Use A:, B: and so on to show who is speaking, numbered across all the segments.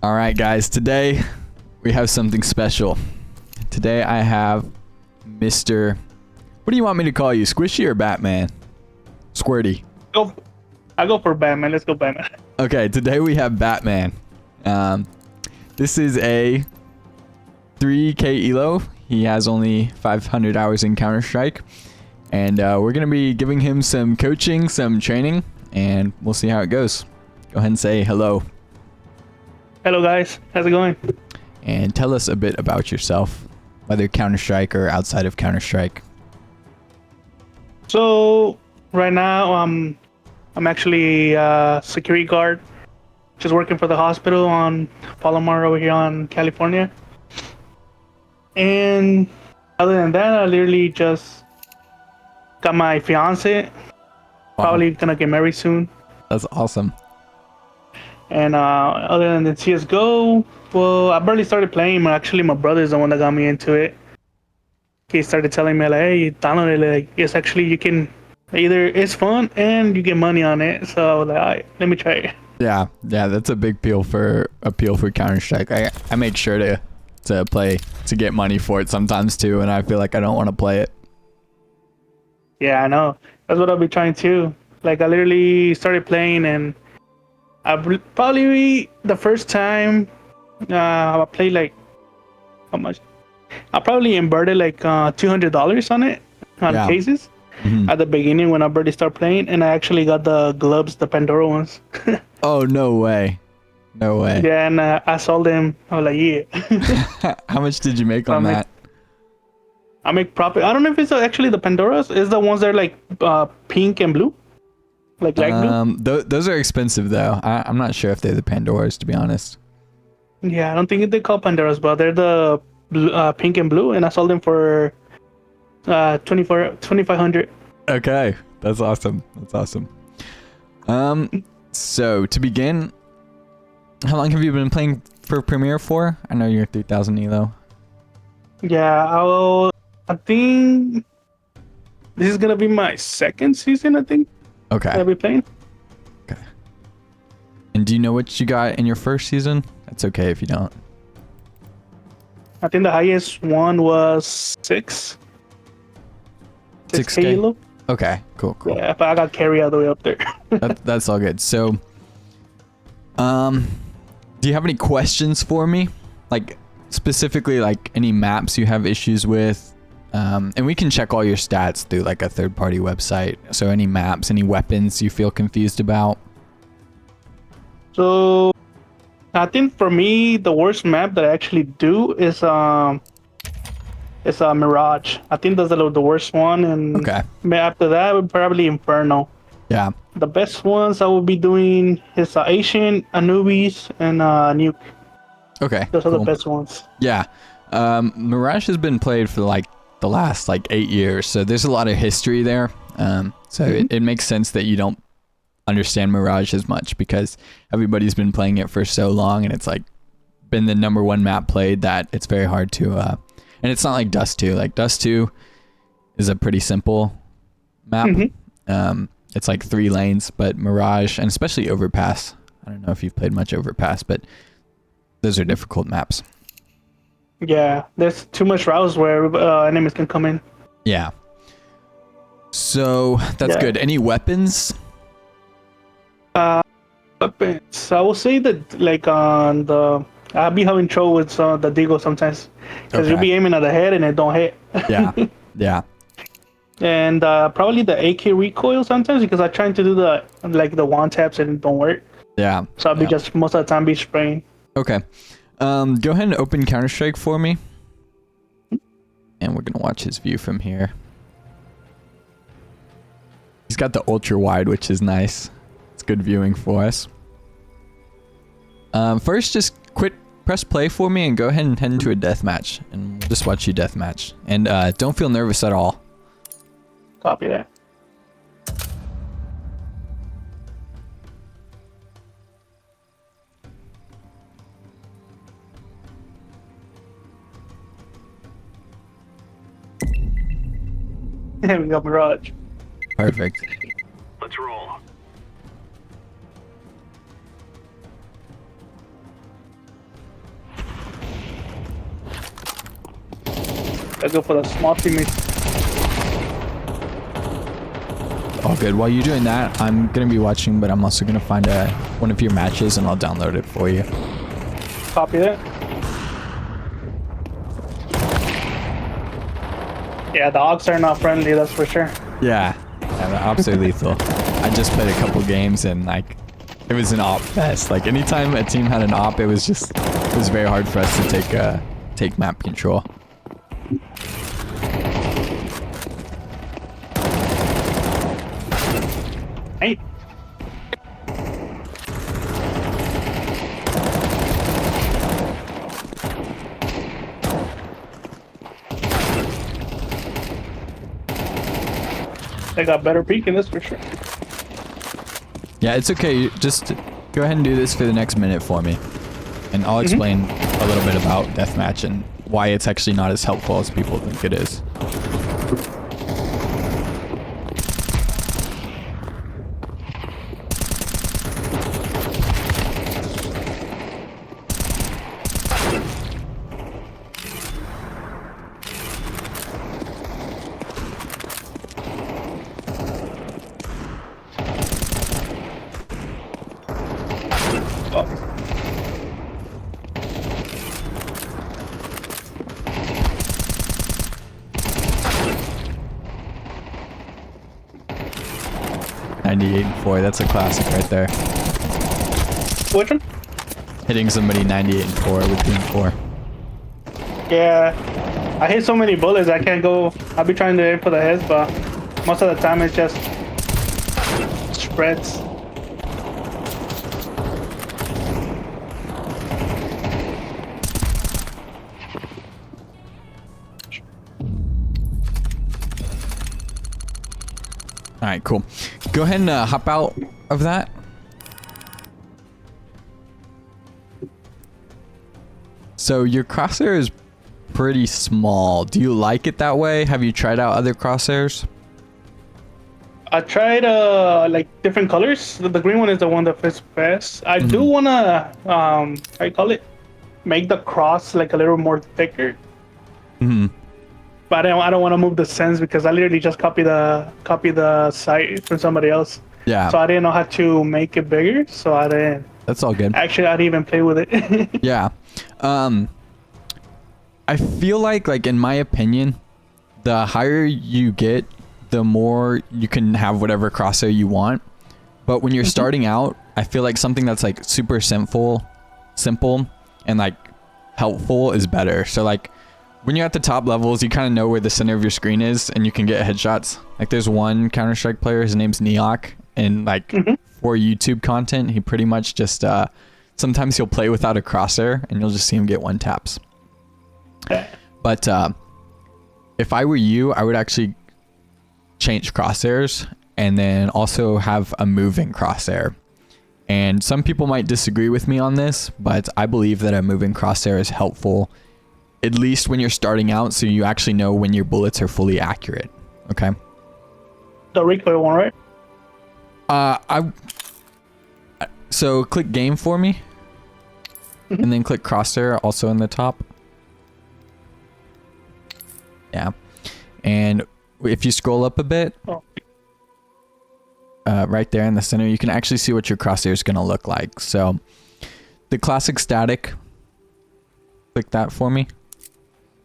A: All right, guys, today we have something special. Today I have Mr. What do you want me to call you? Squishy or Batman? Squirty.
B: I go for Batman. Let's go Batman.
A: Okay, today we have Batman. This is a 3K elo. He has only 500 hours in Counter-Strike. And we're going to be giving him some coaching, some training, and we'll see how it goes. Go ahead and say hello.
B: Hello, guys. How's it going?
A: And tell us a bit about yourself, whether Counter-Strike or outside of Counter-Strike.
B: So right now, I'm actually a security guard, just working for the hospital on Palomar over here in California. And other than that, I literally just got my fiance.
A: Wow.
B: Probably gonna get married soon.
A: That's awesome.
B: And other than the CS:GO, well, I barely started playing. Actually, my brother is the one that got me into it. He started telling me like, "Hey, download it. Like, it's actually you can it's fun and you get money on it." So I was like, "All right, let me try it."
A: Yeah, that's a big appeal for Counter-Strike. I make sure to play to get money for it sometimes too, and I feel like I don't want to play it.
B: Yeah, I know. That's what I'll be trying too. Like, I literally started playing, and probably the first time I played like how much? I probably inverted like $200 on it on cases at the beginning when I barely started playing, and I actually got the gloves, the Pandora ones.
A: Oh, no way. No way.
B: Yeah, and I sold them. I was like, yeah.
A: How much did you make on that?
B: I make profit. I don't know if it's actually the Pandoras. It's the ones that are like pink and blue, like light blue.
A: Those are expensive though. I'm not sure if they're the Pandoras, to be honest.
B: Yeah, I don't think they call Pandoras, but they're the pink and blue, and I sold them for 2,500.
A: Okay, that's awesome. That's awesome. So to begin, how long have you been playing for Premiere for? I know you're 3,000 elo.
B: Yeah, I think this is gonna be my second season. I think.
A: Okay.
B: I'll be playing.
A: Okay. And do you know what you got in your first season? That's okay if you don't.
B: I think the highest one was 6
A: 6K
B: elo.
A: Okay, cool.
B: Yeah, but I got carry all the way up there.
A: That's all good. So, do you have any questions for me? Like, specifically, like any maps you have issues with? And we can check all your stats through like a third-party website. So any maps, any weapons you feel confused about?
B: So, I think for me, the worst map that I actually do is Mirage. I think that's the worst one, and after that, probably Inferno.
A: Yeah.
B: The best ones I will be doing is Asian, Anubis, and Nuke.
A: Okay.
B: Those are the best ones.
A: Yeah. Mirage has been played for like the last like 8 years, so there's a lot of history there. So it makes sense that you don't understand Mirage as much because everybody's been playing it for so long, and it's like been the #1 map played that it's very hard to and it's not like Dust 2. Like Dust 2 is a pretty simple map. It's like 3 lanes, but Mirage, and especially Overpass, I don't know if you've played much Overpass, but those are difficult maps.
B: Yeah, there's too much routes where enemies can come in.
A: Yeah. So that's good. Any weapons?
B: Weapons. I will say that like on the I'll be having trouble with the Deagle sometimes because you'll be aiming at the head and it don't hit.
A: Yeah.
B: And probably the AK recoil sometimes because I'm trying to do the one taps and it don't work.
A: Yeah.
B: So I'll be just most of the time be spraying.
A: Okay. Go ahead and open Counter-Strike for me. And we're gonna watch his view from here. He's got the ultra wide, which is nice. It's good viewing for us. First, just press play for me and go ahead and head into a deathmatch, and we'll just watch you deathmatch. And don't feel nervous at all.
B: Copy that. We got Mirage.
A: Perfect.
C: Let's roll.
B: Let's go for the small teammates.
A: All good. While you're doing that, I'm gonna be watching, but I'm also gonna find one of your matches and I'll download it for you.
B: Copy that. Yeah, the Ox are not friendly, that's for sure.
A: Yeah, the ops are lethal. I just played a couple games and like it was an op fest. Like anytime a team had an op, it was very hard for us to take map control.
B: Hey. They got better peek in this for sure.
A: Yeah, it's okay. Just go ahead and do this for the next minute for me. And I'll explain a little bit about deathmatch and why it's actually not as helpful as people think it is. .98 that's a classic right there.
B: Which one?
A: Hitting somebody 98-4 with Doom 4.
B: Yeah, I hit so many bullets I can't go. I'll be trying to aim for the heads, but most of the time it just spreads.
A: All right, cool. Go ahead and hop out of that. So your crosshair is pretty small. Do you like it that way? Have you tried out other crosshairs?
B: I tried like different colors. The green one is the one that fits best. I do wanna how you call it? Make the cross like a little more thicker. But I don't want to move the sense because I literally just copy the site from somebody else.
A: Yeah.
B: So I didn't know how to make it bigger. So I didn't.
A: That's all good.
B: Actually, I didn't even play with it.
A: Yeah. I feel like in my opinion, the higher you get, the more you can have whatever crosshair you want. But when you're starting out, I feel like something that's like super simple and like helpful is better. So like when you're at the top levels, you kind of know where the center of your screen is and you can get headshots. Like there's one Counter-Strike player, his name's Neok, and like for YouTube content, he pretty much just sometimes he'll play without a crosshair and you'll just see him get one taps. But if I were you, I would actually change crosshairs and then also have a moving crosshair. And some people might disagree with me on this, but I believe that a moving crosshair is helpful, at least when you're starting out, so you actually know when your bullets are fully accurate. Okay.
B: The recoil one, right?
A: So click game for me, and then click crosshair also in the top. Yeah, and if you scroll up a bit, right there in the center, you can actually see what your crosshair is going to look like. So the classic static, click that for me.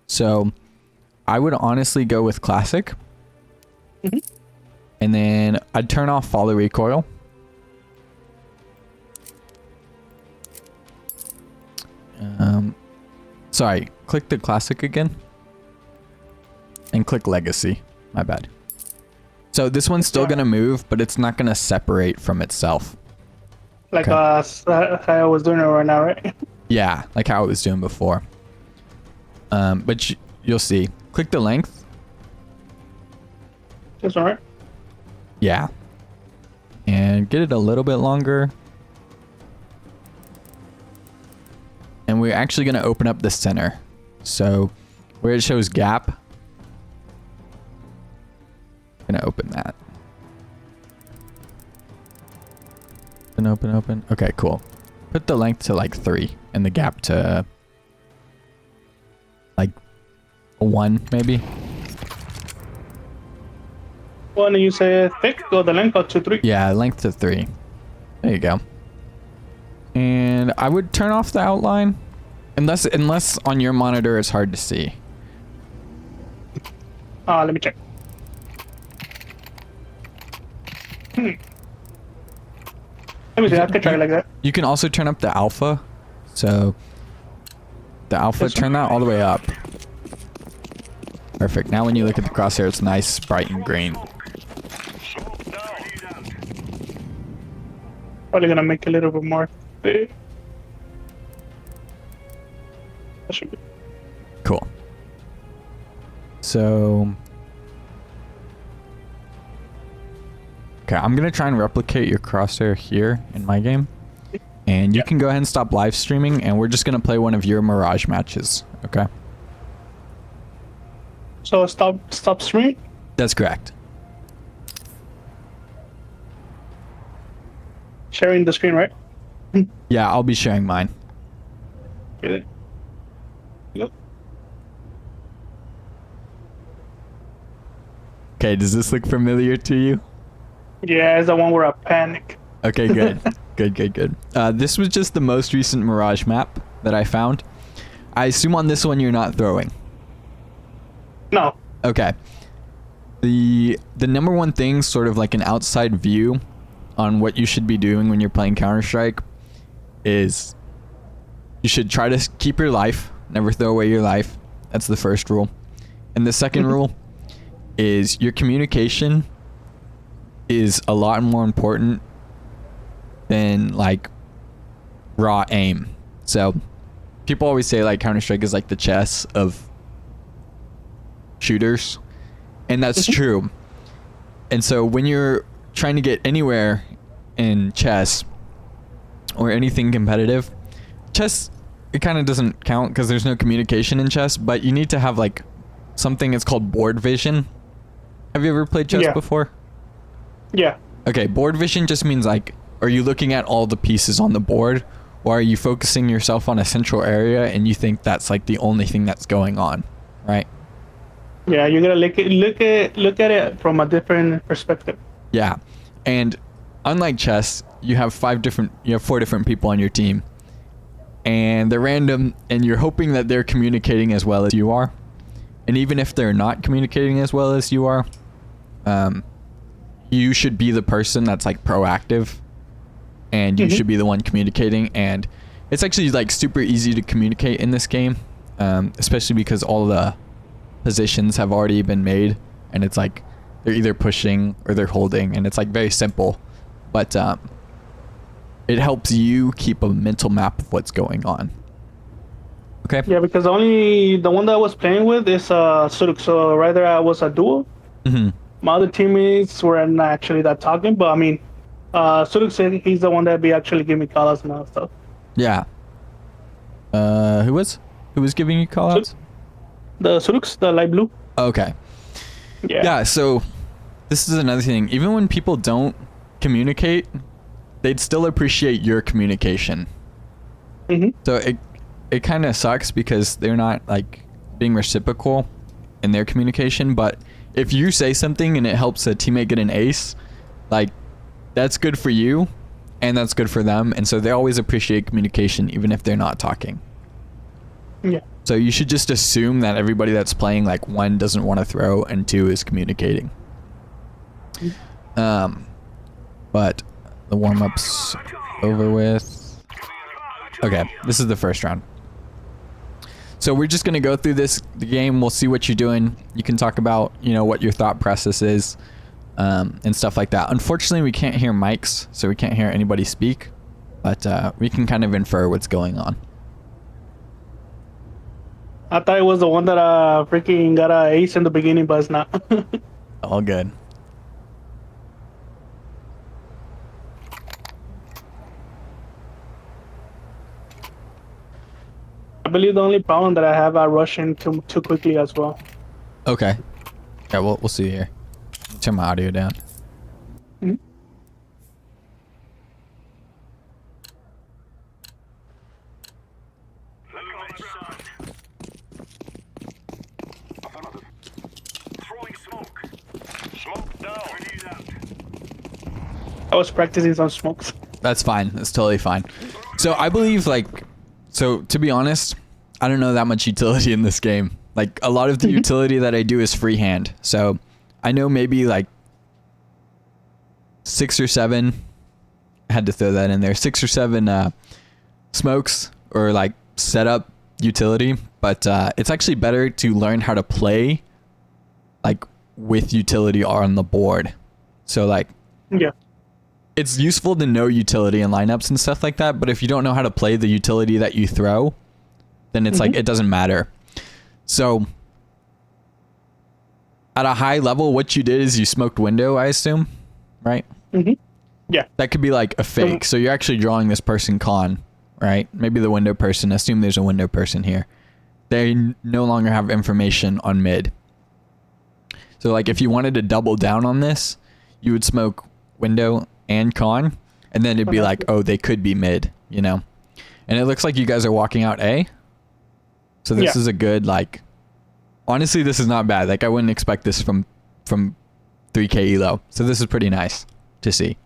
A: So I would honestly go with classic. And then I'd turn off follow recoil. Sorry, click the classic again. And click legacy. My bad. So this one's still going to move, but it's not going to separate from itself.
B: Like how I was doing it right now, right?
A: Yeah, like how it was doing before. But you'll see. Click the length.
B: That's all right.
A: Yeah. And get it a little bit longer. And we're actually going to open up the center. So where it shows gap, I'm going to open that. Open. Okay, cool. Put the length to like 3 and the gap to like A 1 maybe.
B: One, you say thick or the length or 2, 3?
A: Yeah, length to 3. There you go. And I would turn off the outline unless on your monitor it's hard to see.
B: Let me check. Let me see. I can try it like that.
A: You can also turn up the alpha. So the alpha, turn that all the way up. Perfect. Now when you look at the crosshair, it's nice, bright and green.
B: Probably gonna make it a little bit more big. That should be.
A: Cool. So, okay, I'm gonna try and replicate your crosshair here in my game, and you can go ahead and stop live streaming, and we're just gonna play one of your mirage matches. Okay.
B: So stop streaming.
A: That's correct.
B: Sharing the screen, right?
A: Yeah, I'll be sharing mine.
B: Okay. Yep.
A: Okay, does this look familiar to you?
B: Yeah, it's the one where I panic.
A: Okay, good. Good. This was just the most recent mirage map that I found. I assume on this one you're not throwing.
B: No.
A: Okay. The number one thing, sort of like an outside view on what you should be doing when you're playing Counter-Strike, is you should try to keep your life, never throw away your life. That's the first rule. And the second rule is your communication is a lot more important than like raw aim. So people always say like Counter-Strike is like the chess of shooters, and that's true. And so when you're trying to get anywhere in chess or anything competitive, chess, it kind of doesn't count because there's no communication in chess, but you need to have like something that's called board vision. Have you ever played chess before?
B: Yeah.
A: Okay, board vision just means like, are you looking at all the pieces on the board, or are you focusing yourself on a central area and you think that's like the only thing that's going on, right?
B: Yeah, you gotta look at it from a different perspective.
A: Yeah, and unlike chess, you have 4 different people on your team, and they're random, and you're hoping that they're communicating as well as you are. And even if they're not communicating as well as you are, you should be the person that's like proactive, and you should be the one communicating. And it's actually like super easy to communicate in this game, especially because all the positions have already been made, and it's like they're either pushing or they're holding, and it's like very simple, but it helps you keep a mental map of what's going on. Okay.
B: Yeah, because only the one that I was playing with is Suruk, so rather I was a duo. My other teammates were not actually that talking, but I mean, Suruk said he's the one that be actually giving me callouts and all that stuff.
A: Yeah. Who was giving you callouts?
B: The Suruks, the light blue.
A: Okay. Yeah, so this is another thing. Even when people don't communicate, they'd still appreciate your communication. So it kind of sucks because they're not like being reciprocal in their communication, but if you say something and it helps a teammate get an ace, like that's good for you and that's good for them, and so they always appreciate communication even if they're not talking.
B: Yeah.
A: So you should just assume that everybody that's playing, like, 1 doesn't want to throw and 2 is communicating. But the warm-up's over with. Okay, this is the first round. So we're just going to go through the game. We'll see what you're doing. You can talk about, what your thought process is, and stuff like that. Unfortunately, we can't hear mics, so we can't hear anybody speak. But we can kind of infer what's going on.
B: I thought it was the one that freaking got an ace in the beginning, but it's not.
A: All good.
B: I believe the only problem that I have, I rush in too quickly as well.
A: Okay. Yeah, we'll see here. Turn my audio down.
B: I was practicing some smokes.
A: That's fine. That's totally fine. So I believe so to be honest, I don't know that much utility in this game. Like a lot of the utility that I do is freehand. So I know maybe like 6 or 7, I had to throw that in there, 6 or 7 smokes or like setup utility, but it's actually better to learn how to play like with utility on the board. So like,
B: Yeah.
A: it's useful to know utility and lineups and stuff like that, but if you don't know how to play the utility that you throw, then it's like it doesn't matter. So at a high level, what you did is you smoked window, I assume, right?
B: Yeah.
A: That could be like a fake. So you're actually drawing this person con, right? Maybe the window person. Assume there's a window person here. They no longer have information on mid. So like if you wanted to double down on this, you would smoke window and con, and then it'd be like, oh, they could be mid, you know? And it looks like you guys are walking out A. So this is a good, like, honestly, this is not bad. Like I wouldn't expect this from 3K elo. So this is pretty nice to see.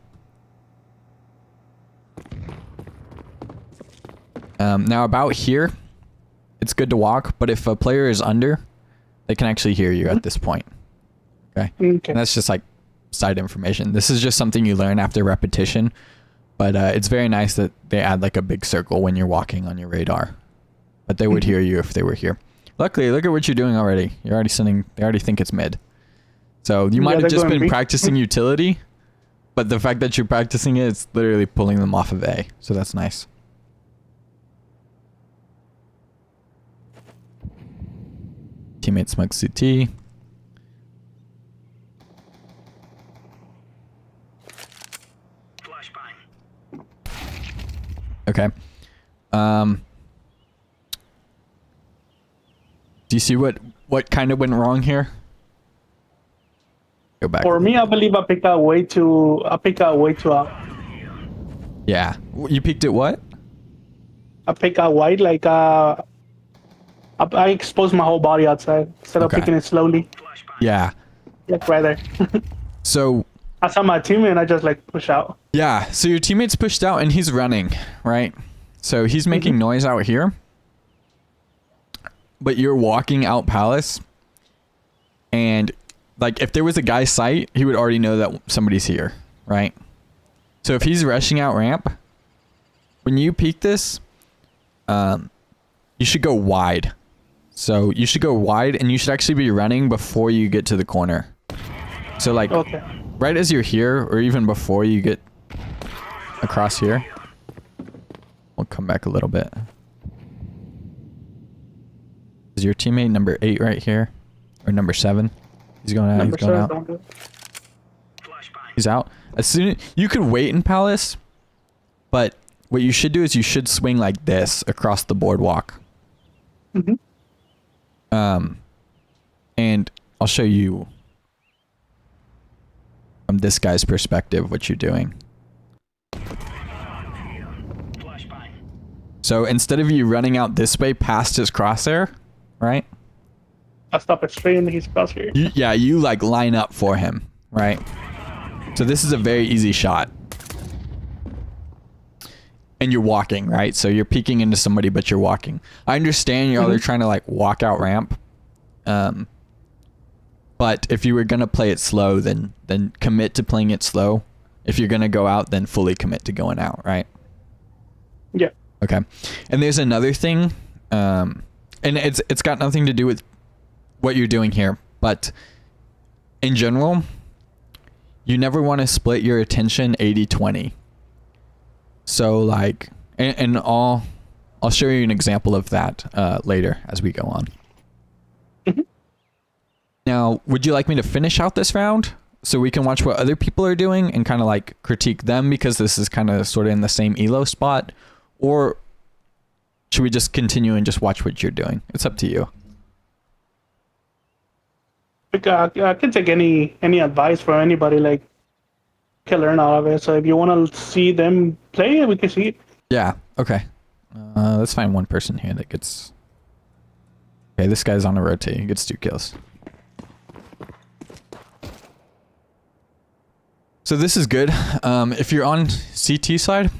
A: Now about here, it's good to walk, but if a player is under, they can actually hear you at this point. Okay. And that's just like side information. This is just something you learn after repetition, but it's very nice that they add like a big circle when you're walking on your radar, but they would hear you if they were here. Luckily, look at what you're doing already. You're already sending, they already think it's mid. So you might have just been practicing utility, but the fact that you're practicing it, it's literally pulling them off of A. So that's nice. Teammate smokes CT. Okay. Do you see what kind of went wrong here? Go back.
B: For me, I believe I picked out way too out.
A: Yeah. You peeked at what?
B: I pick out wide, like I exposed my whole body outside instead of picking it slowly.
A: Yeah.
B: Like right there.
A: So
B: I saw my teammate and I just like push out.
A: yeah, so your teammate's pushed out and he's running, right? So he's making noise out here, but you're walking out palace, and like if there was a guy's sight, he would already know that somebody's here, right? So if he's rushing out ramp, when you peek this, you should go wide. So you should go wide, and you should actually be running before you get to the corner. So like right as you're here, or even before you get across here. We'll come back a little bit. Is your teammate number 8 right here? Or number 7? He's going out, he's going out. He's out. As soon as you could wait in palace, but what you should do is you should swing like this across the boardwalk. And I'll show you from this guy's perspective what you're doing. So instead of you running out this way past his crosshair, right?
B: I stop it straight into his crosshair.
A: You like line up for him, right? So this is a very easy shot. And you're walking, right? So you're peeking into somebody, but you're walking. I understand you're either trying to like walk out ramp. But if you were going to play it slow, then commit to playing it slow. If you're going to go out, then fully commit to going out, right?
B: Yeah.
A: Okay. And there's another thing, and it's got nothing to do with what you're doing here, but in general, you never want to split your attention 80-20. So like, and I'll show you an example of that later as we go on. Now, would you like me to finish out this round so we can watch what other people are doing and kind of like critique them, because this is kind of sort of in the same elo spot? Or should we just continue and just watch what you're doing? It's up to you.
B: I can take any advice from anybody. Like, can learn out of it. So if you want to see them play, we can see it.
A: Yeah. Okay. Let's find one person here that gets. Okay, this guy's on a rotate. He gets 2 kills. So this is good. If you're on CT side,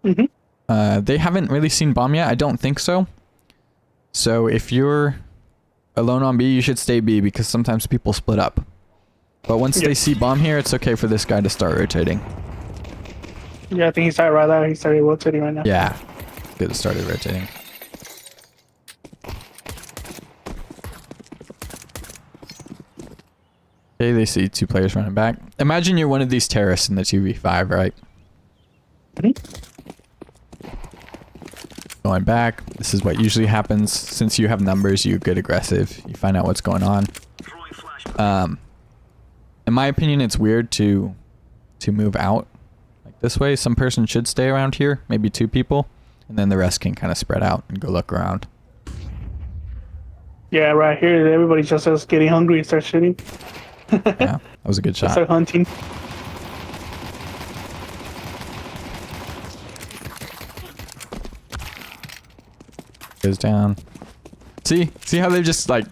A: they haven't really seen bomb yet. I don't think so. So if you're alone on B, you should stay B because sometimes people split up. But once they see bomb here, it's okay for this guy to start rotating.
B: Yeah, I think he started right there. He started rotating right now.
A: Yeah, good. Started rotating. Okay, they see 2 players running back. Imagine you're one of these terrorists in the 2v5, right? Going back. This is what usually happens. Since you have numbers, you get aggressive. You find out what's going on. In my opinion, it's weird to move out like this way. Some person should stay around here, maybe 2 people, and then the rest can kind of spread out and go look around.
B: Yeah, right here, everybody just starts getting hungry and starts shooting.
A: Yeah, that was a good shot.
B: Start hunting.
A: Goes down. See how they're just like.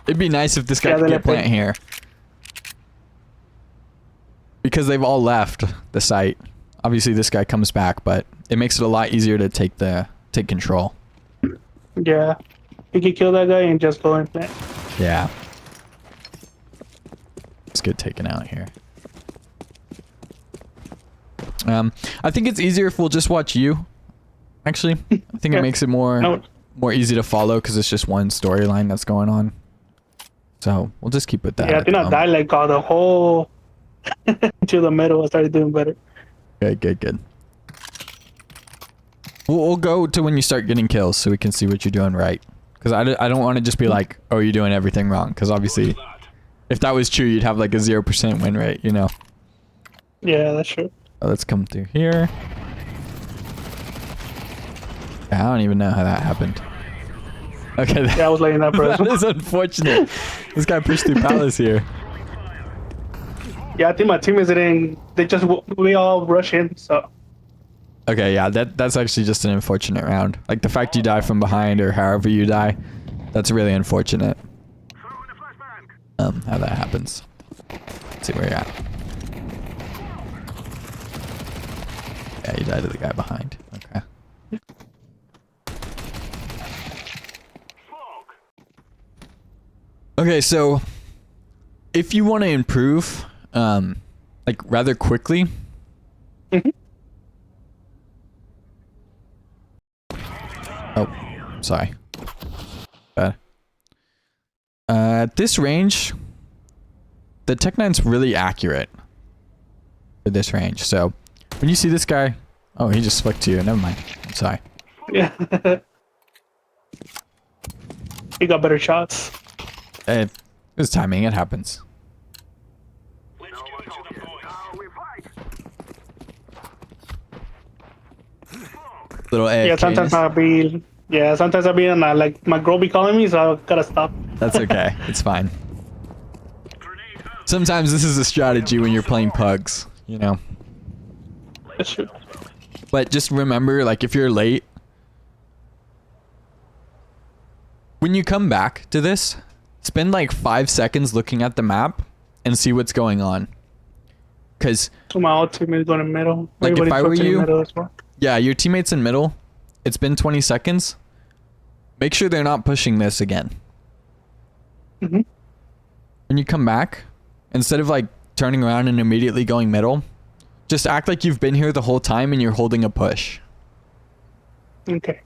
A: It'd be nice if this guy could get plant here. Because they've all left the site. Obviously this guy comes back, but it makes it a lot easier to take control.
B: Yeah. You can kill that guy and just go and plant.
A: Yeah. It's good taken out here. I think it's easier if we'll just watch you. Actually, I think it makes it more easy to follow because it's just one storyline that's going on. So we'll just keep with that.
B: Yeah, I think I died like the whole to the middle. I started doing better.
A: Good. We'll go to when you start getting kills so we can see what you're doing right. Because I don't want to just be like, oh, you're doing everything wrong. Because obviously, if that was true, you'd have like a 0% win rate, you know?
B: Yeah, that's true.
A: Let's come through here. I don't even know how that happened. Okay.
B: Yeah, I was laying that person.
A: That is unfortunate. This guy pushed through palace here.
B: Yeah, I think my teammates didn't. We all rush in, so.
A: Okay, yeah, that's actually just an unfortunate round. Like the fact you die from behind or however you die, that's really unfortunate. How that happens. Let's see where you're at. Yeah, you died to the guy behind. Okay. Okay, so if you want to improve, like rather quickly. Oh, sorry. Bad. At this range, the Tech 9's really accurate for this range. So when you see this guy, oh, he just flicked to you. Never mind. I'm sorry.
B: Yeah. He got better shots.
A: It was timing. It happens. Little AFK.
B: Yeah, sometimes I'll be. Yeah, sometimes I'll be in like my girl be calling me, so I gotta stop.
A: That's okay. It's fine. Sometimes this is a strategy when you're playing pugs, you know.
B: That's true.
A: But just remember, like, if you're late, when you come back to this, spend like 5 seconds looking at the map and see what's going on. Because
B: So my old teammates going in middle.
A: like if I were
B: Everybody's
A: you,
B: middle as well.
A: yeah, your teammate's in middle. It's been 20 seconds. Make sure they're not pushing this again.
B: Mhm.
A: When you come back, instead of like turning around and immediately going middle, just act like you've been here the whole time and you're holding a push.
B: Okay.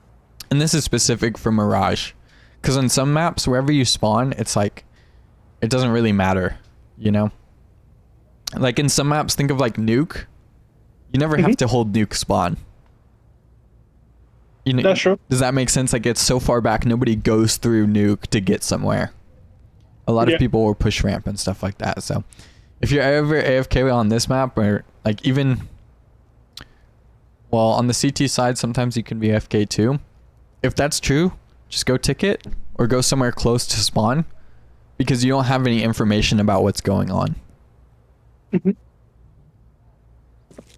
A: And this is specific for Mirage. Because on some maps, wherever you spawn, it's like, it doesn't really matter, you know? Like in some maps, think of like Nuke. You never have to hold Nuke spawn. You know,
B: That's true.
A: does that make sense? Like it's so far back, nobody goes through Nuke to get somewhere. A lot of people will push ramp and stuff like that. So if you're ever AFK on this map, or like even, well, on the CT side, sometimes you can be AFK too. If that's true, just go ticket or go somewhere close to spawn because you don't have any information about what's going on.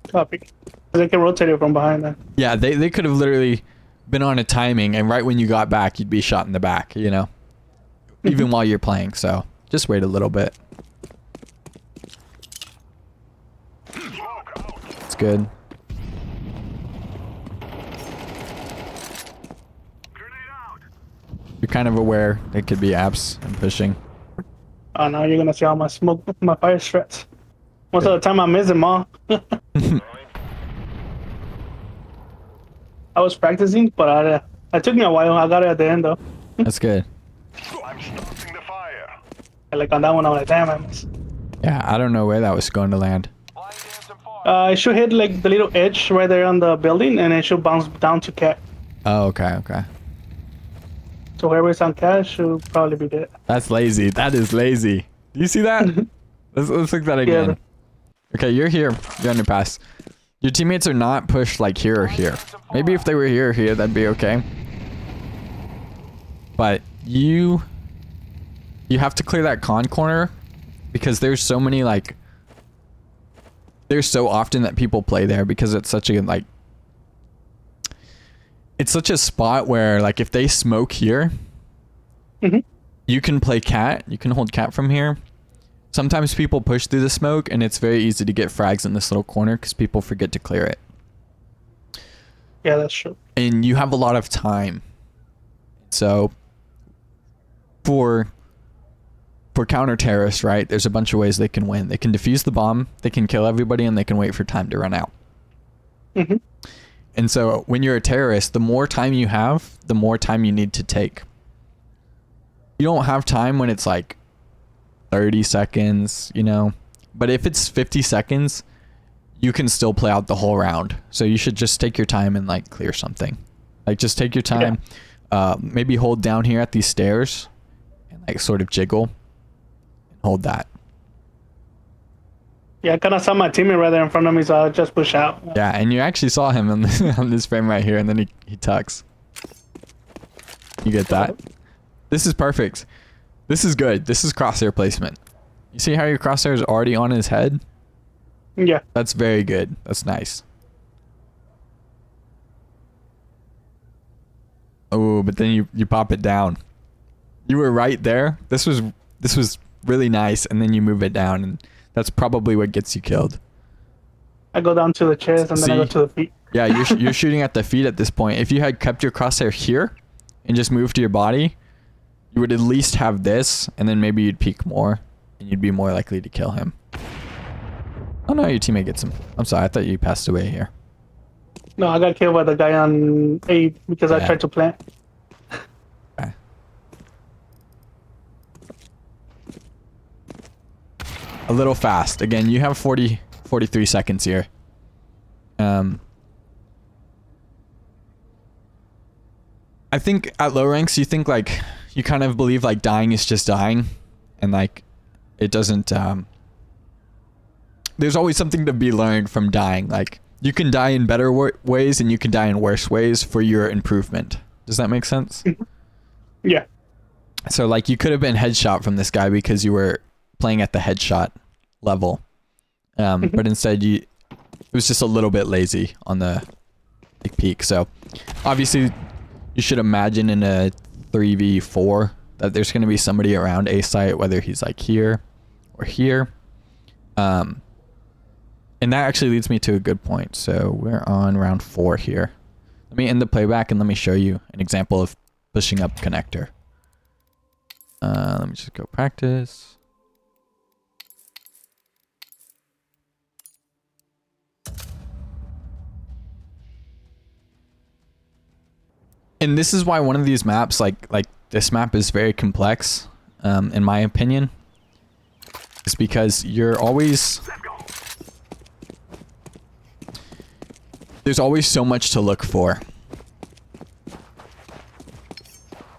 B: Copy. They can rotate it from behind that.
A: Yeah, they could have literally been on a timing and right when you got back, you'd be shot in the back, you know? Even while you're playing, so just wait a little bit. good. You're kind of aware it could be apps and pushing.
B: Oh, now you're gonna see all my smoke, my fire strats. Most of the time I miss them all. I was practicing, but it took me a while. I got it at the end though.
A: That's good.
C: I'm starting the fire.
B: And like on that one, I was like, damn, I missed.
A: Yeah, I don't know where that was going to land.
B: It should hit like the little edge right there on the building, and it should bounce down to cat.
A: Oh, okay, okay.
B: So whoever's on cat should probably be dead.
A: That's lazy. That is lazy. Do you see that? let's look at that again.
B: Yeah.
A: Okay, you're here. You're underpass. Your teammates are not pushed like here or here. Maybe if they were here or here, that'd be okay. But you have to clear that con corner because there's so many like there's so often that people play there because it's such a like it's such a spot where like if they smoke here, you can play cat, you can hold cat from here. Sometimes people push through the smoke and it's very easy to get frags in this little corner because people forget to clear it.
B: Yeah, that's true.
A: And you have a lot of time. So for counter-terrorists, right, there's a bunch of ways they can win. They can defuse the bomb, they can kill everybody, and they can wait for time to run out. And so when you're a terrorist, the more time you have, the more time you need to take. You don't have time when it's like 30 seconds, you know, but if it's 50 seconds, you can still play out the whole round. So you should just take your time and like clear something. Like just take your time, maybe hold down here at these stairs and like sort of jiggle and hold that.
B: Yeah, I kind of saw my teammate right there in front of me, so I just push out.
A: Yeah, and you actually saw him on this, on this frame right here, and then he tucks. You get that? This is perfect. This is good. This is crosshair placement. You see how your crosshair is already on his head?
B: Yeah.
A: That's very good. That's nice. Oh, but then you pop it down. You were right there. This was really nice, and then you move it down, and that's probably what gets you killed.
B: I go down to the chest and then I go to the feet.
A: Yeah, you're shooting at the feet at this point. If you had kept your crosshair here and just moved to your body, you would at least have this, and then maybe you'd peek more, and you'd be more likely to kill him. Oh no, your teammate gets him. I'm sorry, I thought you passed away here.
B: No, I got killed by the guy on A because I tried to plant.
A: Okay. A little fast. Again, you have 43 seconds here. I think at low ranks, you think like, you kind of believe like dying is just dying, and like, it doesn't, there's always something to be learned from dying. Like, you can die in better ways and you can die in worse ways for your improvement. Does that make sense?
B: Yeah.
A: So like, you could have been headshot from this guy because you were playing at the headshot level, but instead it was just a little bit lazy on the peak. So obviously you should imagine in a 3v4 that there's going to be somebody around A site, whether he's like here or here. And that actually leads me to a good point. So we're on round 4 here. Let me end the playback and let me show you an example of pushing up connector. Let me just go practice. And this is why one of these maps, like this map, is very complex, in my opinion. It's because you're always... There's always so much to look for.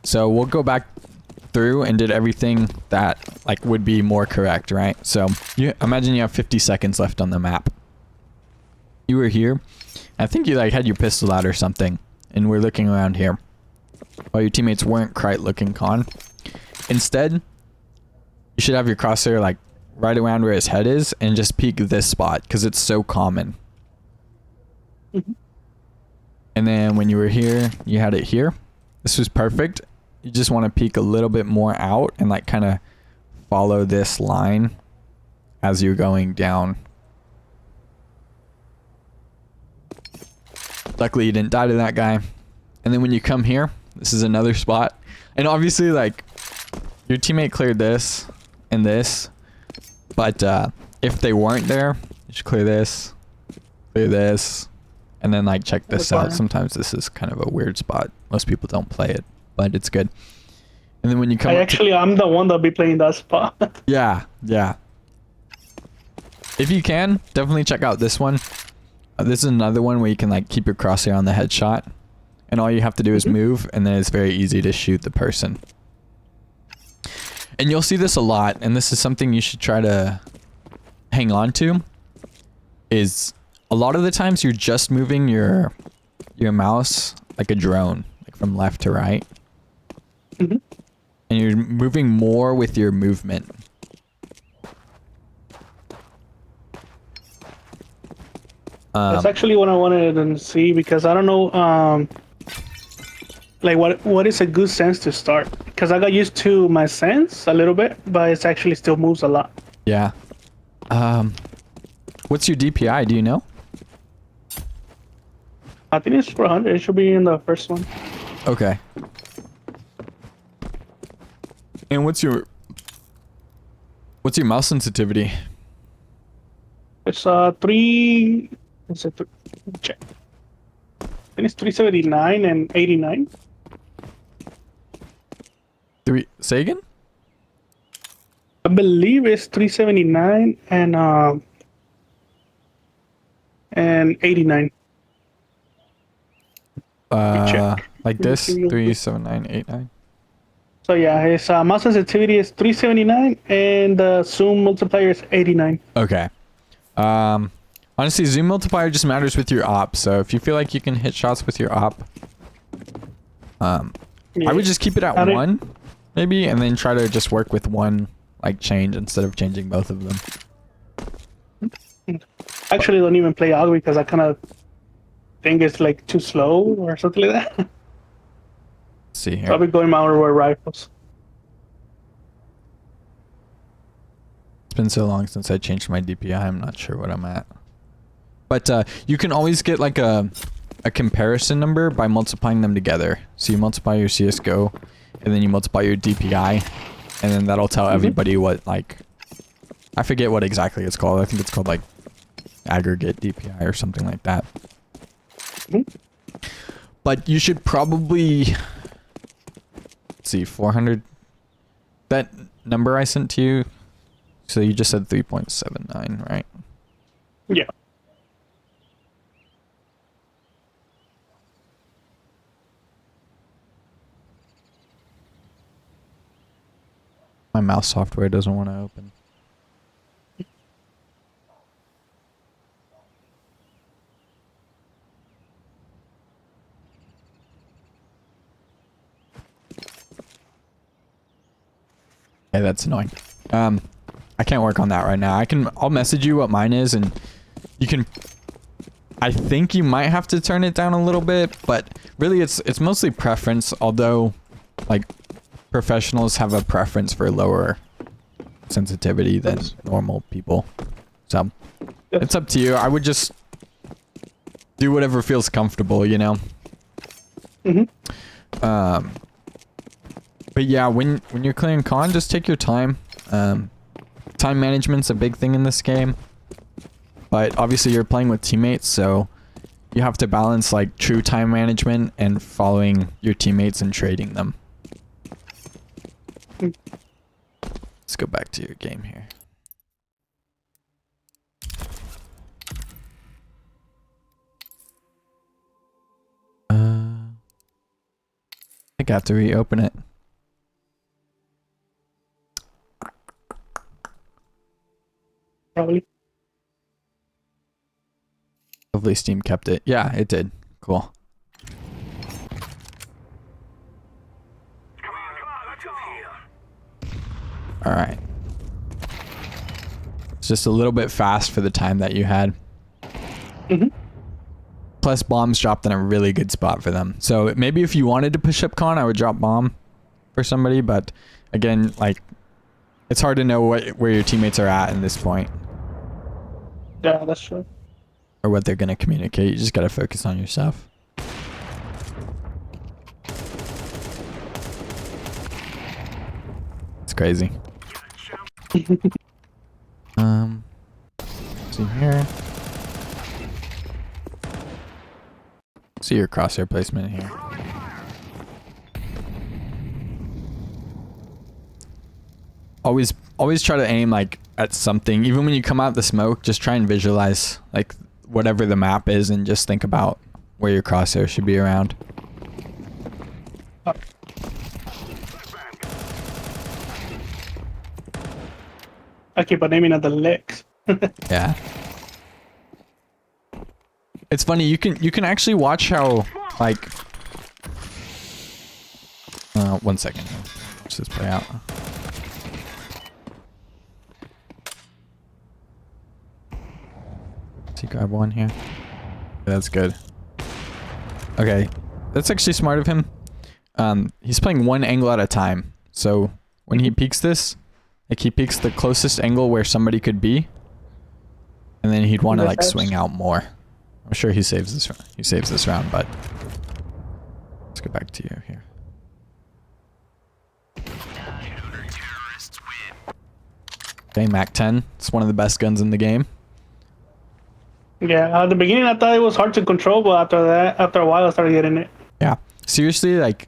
A: So we'll go back through and did everything that like would be more correct, right? So you imagine you have 50 seconds left on the map. You were here. I think you like had your pistol out or something, and we're looking around here while your teammates weren't quite looking con. Instead, you should have your crosshair like right around where his head is and just peek this spot because it's so common. And then when you were here, you had it here. This was perfect. You just want to peek a little bit more out and like kind of follow this line as you're going down. Luckily, you didn't die to that guy. And then when you come here, this is another spot. And obviously, like, your teammate cleared this and this. But if they weren't there, you should clear this, and then, like, check this out. Sometimes this is kind of a weird spot. Most people don't play it, but it's good. And then when you come
B: I'm the one that'll be playing that spot.
A: Yeah. If you can, definitely check out this one. This is another one where you can, like, keep your crosshair on the headshot. And all you have to do is move, and then it's very easy to shoot the person. And you'll see this a lot, and this is something you should try to hang on to, is a lot of the times you're just moving your mouse like a drone, like from left to right. And you're moving more with your movement.
B: That's actually what I wanted to see, because I don't know, like what is a good sense to start? Because I got used to my sense a little bit, but it actually still moves a lot.
A: Yeah. What's your DPI? Do you know?
B: I think it's 400. It should be in the first one.
A: Okay. And what's your mouse sensitivity?
B: It's 3. Is it check? I think it's 379 and 89.
A: Say again?
B: I believe it's 379 and 89.
A: Like this? 37989.
B: So yeah, his mouse sensitivity is 379 and the zoom multiplier is 89.
A: Okay. Honestly, zoom multiplier just matters with your op. So if you feel like you can hit shots with your op, I would just keep it at 1, maybe, and then try to just work with one, like, change instead of changing both of them.
B: Actually, don't even play AUG because I kind of think it's like too slow or something like that.
A: Let's see here.
B: I'll be going my with rifles.
A: It's been so long since I changed my DPI. I'm not sure what I'm at. But you can always get like a comparison number by multiplying them together. So you multiply your CSGO, and then you multiply your DPI, and then that'll tell everybody what, like, I forget what exactly it's called. I think it's called like aggregate DPI or something like that. But you should probably, let's see, 400. That number I sent to you. So you just said 3.79, right?
B: Yeah.
A: My mouse software doesn't want to open. Okay, that's annoying. I can't work on that right now. I'll message you what mine is, and you can, I think you might have to turn it down a little bit, but really it's mostly preference, although, like, professionals have a preference for lower sensitivity than normal people. So it's up to you. I would just do whatever feels comfortable, you know? But yeah, when you're clearing con, just take your time. Time management's a big thing in this game. But obviously you're playing with teammates, so you have to balance, like, true time management and following your teammates and trading them. Let's go back to your game here. I got to reopen it.
B: Probably.
A: Hopefully Steam kept it. Yeah, it did. Cool. Alright. It's just a little bit fast for the time that you had. Plus bombs dropped in a really good spot for them. So maybe if you wanted to push up con, I would drop bomb for somebody, but again, like, it's hard to know where your teammates are at this point.
B: Yeah, that's true.
A: or what they're gonna communicate. You just gotta focus on yourself. It's crazy. See here. See your crosshair placement here. Always try to aim like at something. Even when you come out the smoke, just try and visualize like whatever the map is and just think about where your crosshair should be around.
B: I keep on aiming at the legs.
A: Yeah. It's funny, you can actually watch how like 1 second. Watch this play out. Let's see, grab one here. That's good. Okay. That's actually smart of him. He's playing one angle at a time. So when he peeks this, like he peeks the closest angle where somebody could be. And then he'd want to like swing out more. I'm sure he saves this round. He saves this round, but let's go back to you here. Okay, Mac 10. It's one of the best guns in the game.
B: Yeah, at the beginning I thought it was hard to control, but after a while I started getting it.
A: Yeah, seriously, like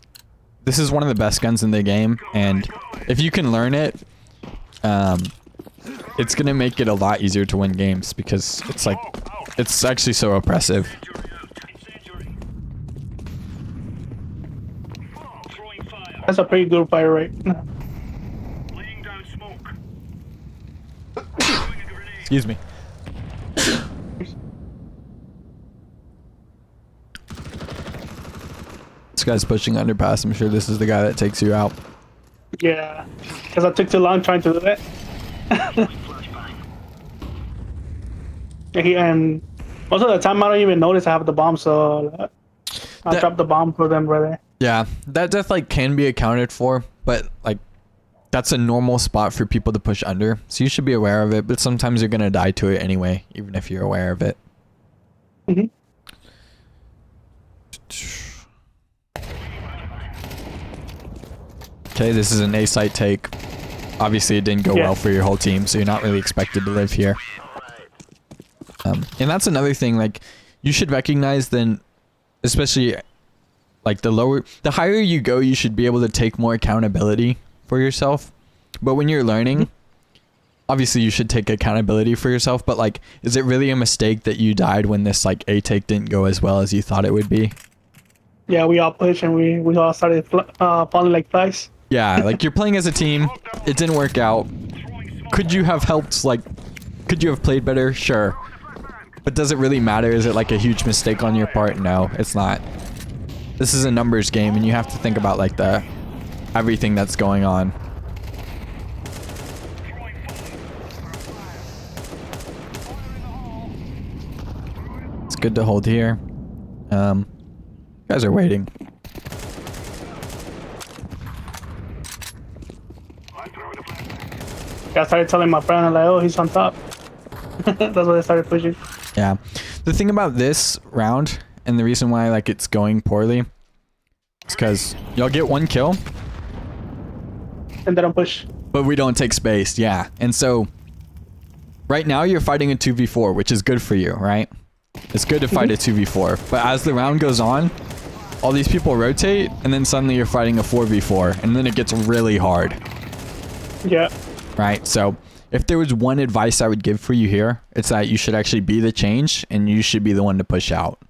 A: this is one of the best guns in the game, and if you can learn it, it's gonna make it a lot easier to win games because it's like it's actually so oppressive.
B: That's a pretty good fire rate.
A: Excuse me. This guy's pushing underpass. I'm sure this is the guy that takes you out.
B: Yeah, because I took too long trying to do that. And most of the time I don't even notice I have the bomb, so I'll drop the bomb for them right there.
A: Yeah, that death like can be accounted for, but like that's a normal spot for people to push under, so you should be aware of it, but sometimes you're gonna die to it anyway, even if you're aware of it.
B: Mm-hmm.
A: Okay, this is an A site take. Obviously it didn't go well for your whole team, so you're not really expected to live here. And that's another thing, like you should recognize then, especially like the higher you go, you should be able to take more accountability for yourself. But when you're learning, obviously you should take accountability for yourself, but like, is it really a mistake that you died when this like A take didn't go as well as you thought it would be?
B: Yeah, we all pushed and we all started falling like flies.
A: Yeah, like you're playing as a team, it didn't work out. Could you have helped, like, could you have played better? Sure. But does it really matter? Is it like a huge mistake on your part? No, it's not. This is a numbers game and you have to think about like everything that's going on. It's good to hold here. Guys are waiting.
B: I started telling my friend, like, oh, he's on top. That's why I started pushing.
A: Yeah. The thing about this round, and the reason why like it's going poorly, is because y'all get one kill.
B: And then I push.
A: But we don't take space, yeah. And so, right now you're fighting a 2v4, which is good for you, right? It's good to fight a 2v4. But as the round goes on, all these people rotate, and then suddenly you're fighting a 4v4, and then it gets really hard.
B: Yeah.
A: Right? So, if there was one advice I would give for you here, it's that you should actually be the change, and you should be the one to push out.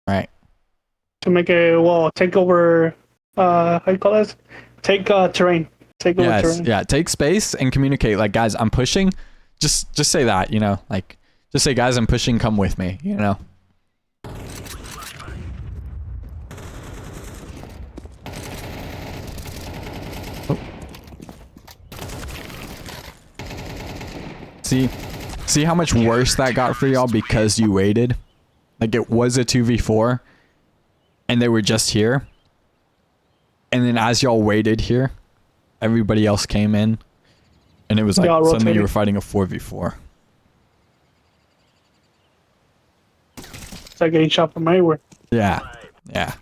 A: Right?
B: To make a wall, take over, how you call this? Take terrain. Take over terrain.
A: Yeah, take space and communicate. Like, guys, I'm pushing. Just say that, you know? Like, just say, guys, I'm pushing, come with me, you know? See how much worse that got for y'all because you waited? Like it was a 2v4 and they were just here. And then as y'all waited here, everybody else came in and it was like suddenly you were fighting a 4v4.
B: start getting shot from everywhere.
A: Yeah. Yeah.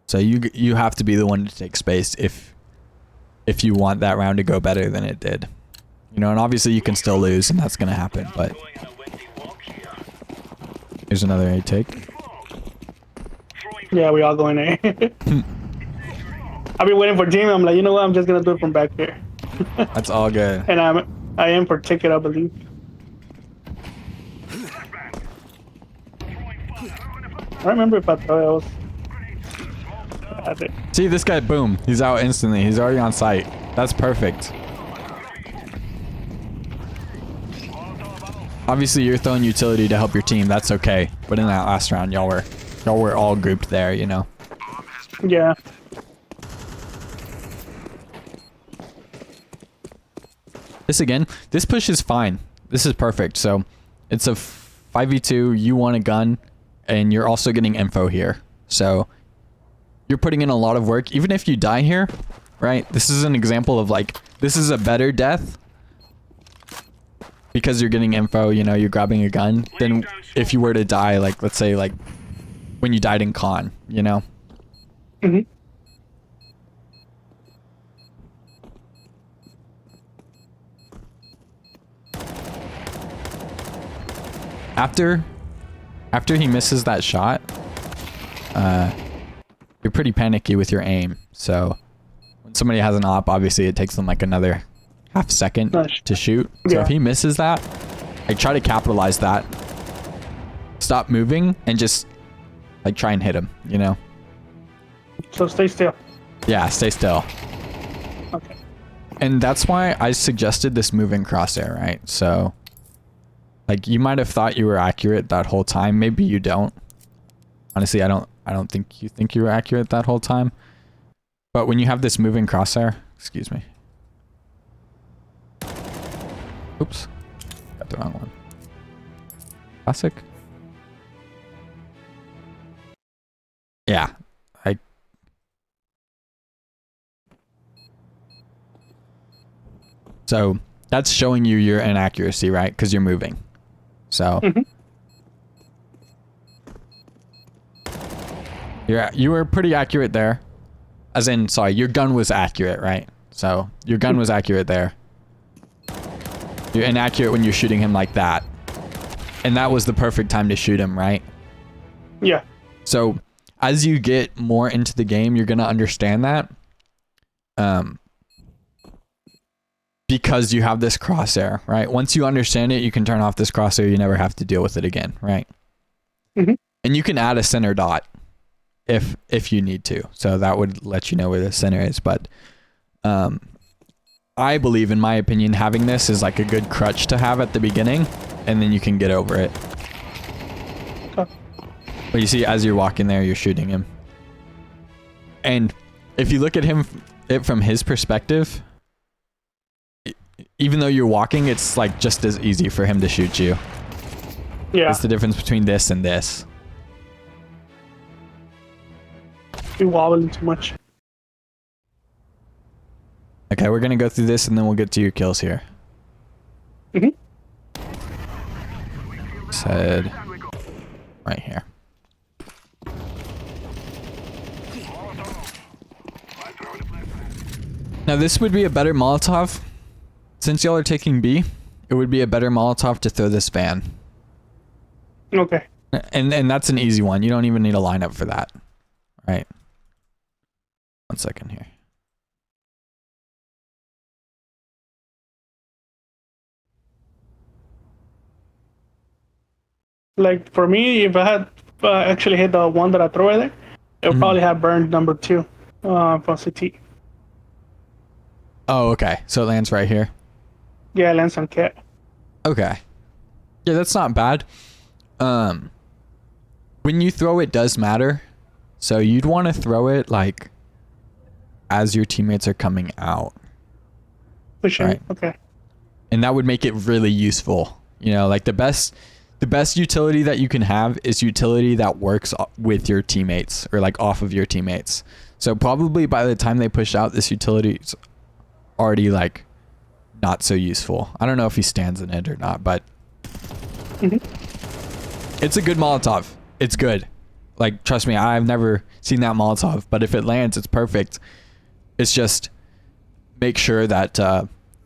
A: So you have to be the one to take space if you want that round to go better than it did. You know, and obviously you can still lose, and that's gonna happen, but here's another A take.
B: Yeah, we all going there. I've been waiting for team. I'm like, you know what? I'm just gonna do it from back here.
A: That's all good.
B: And I am for ticket, I believe. I remember if I thought I was.
A: See this guy, boom, he's out instantly. He's already on site. That's perfect. Obviously you're throwing utility to help your team, that's okay. But in that last round, y'all were all grouped there, you know.
B: Yeah.
A: This push is fine. This is perfect. So it's a 5v2, you want a gun, and you're also getting info here. So you're putting in a lot of work. Even if you die here, right? This is an example of like, this is a better death because you're getting info, you know, you're grabbing a gun, than if you were to die, like, let's say, like, when you died in con, you know?
B: Mm-hmm.
A: After he misses that shot, you're pretty panicky with your aim. So when somebody has an op, obviously it takes them like another half second to shoot. So
B: Yeah.
A: if he misses that, like, try to capitalize that. Stop moving and just like try and hit him, you know?
B: So stay still.
A: Yeah, stay still.
B: Okay.
A: And that's why I suggested this moving crosshair, right? So like, you might have thought you were accurate that whole time. Maybe you don't. Honestly, I don't think you think you were accurate that whole time. But when you have this moving crosshair, excuse me. Oops. Got the wrong one. Classic. Yeah. So that's showing you your inaccuracy, right? Because you're moving. So you were pretty accurate there. As in, sorry, your gun was accurate, right? So your gun was accurate there. You're inaccurate when you're shooting him like that. And that was the perfect time to shoot him, right?
B: Yeah.
A: So as you get more into the game, you're going to understand that. Because you have this crosshair, right? Once you understand it, you can turn off this crosshair. You never have to deal with it again, right?
B: Mm-hmm.
A: And you can add a center dot if you need to. So that would let you know where the center is. But I believe, in my opinion, having this is like a good crutch to have at the beginning, and then you can get over it.
B: Okay.
A: But you see, as you're walking there, you're shooting him. And if you look at it from his perspective, even though you're walking, it's like just as easy for him to shoot you.
B: Yeah.
A: It's the difference between this and this.
B: You're wobbling too much.
A: Okay, we're gonna go through this and then we'll get to your kills here.
B: Mm-hmm.
A: Said right here. Now this would be a better Molotov. Since y'all are taking B, it would be a better Molotov to throw this van.
B: Okay.
A: And that's an easy one. You don't even need a lineup for that. Right. 1 second here.
B: Like for me, if I had actually hit the one that I throw right there, it would probably have burned number 2 from CT.
A: Oh, okay. So it lands right here.
B: Yeah, lands on cat.
A: Okay. Yeah, that's not bad. When you throw, it does matter. So you'd want to throw it like as your teammates are coming out.
B: Pushing.
A: Right.
B: Okay.
A: And that would make it really useful. You know, like the best utility that you can have is utility that works with your teammates or like off of your teammates. So probably by the time they push out, this utility's already like not so useful. I don't know if he stands in it or not, but It's a good Molotov. It's good. Like, trust me, I've never seen that Molotov, but if it lands, it's perfect. It's just make sure that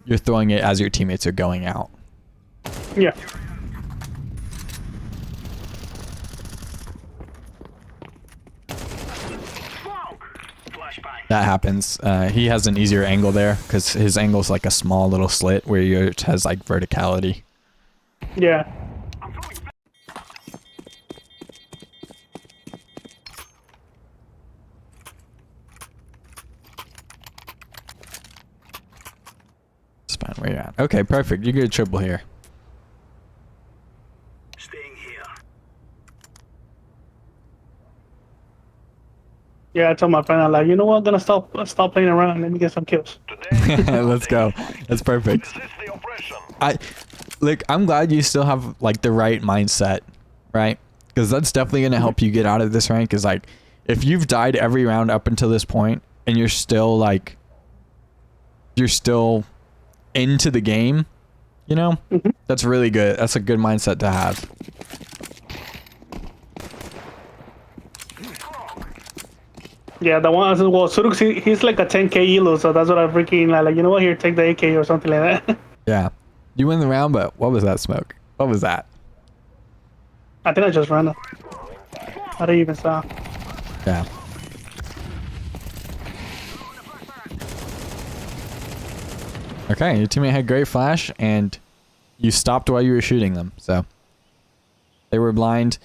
A: you're throwing it as your teammates are going out.
B: Yeah.
A: That happens. He has an easier angle there because his angle's like a small little slit where yours has like verticality.
B: Yeah.
A: It's fine. Where you at? Okay, perfect. You get a triple here.
C: Staying here.
B: Yeah, I told my friend, I'm like, you know what? I'm gonna stop playing around. Let me get some kills.
A: Let's go. That's perfect.
C: Resist the oppression.
A: I'm glad you still have like the right mindset, right? Because that's definitely gonna help you get out of this rank. Is like, if you've died every round up until this point and you're still into the game, you know, that's really good. That's a good mindset to have.
B: Yeah, the one, well, Suruk, he's like a 10k elo, so that's what I'm freaking like, you know what, here, take the AK or something like that.
A: Yeah. You win the round, but what was that smoke? What was that?
B: I think I just ran it. I didn't even saw.
A: Yeah. Okay, your teammate had great flash, and you stopped while you were shooting them, so they were blind.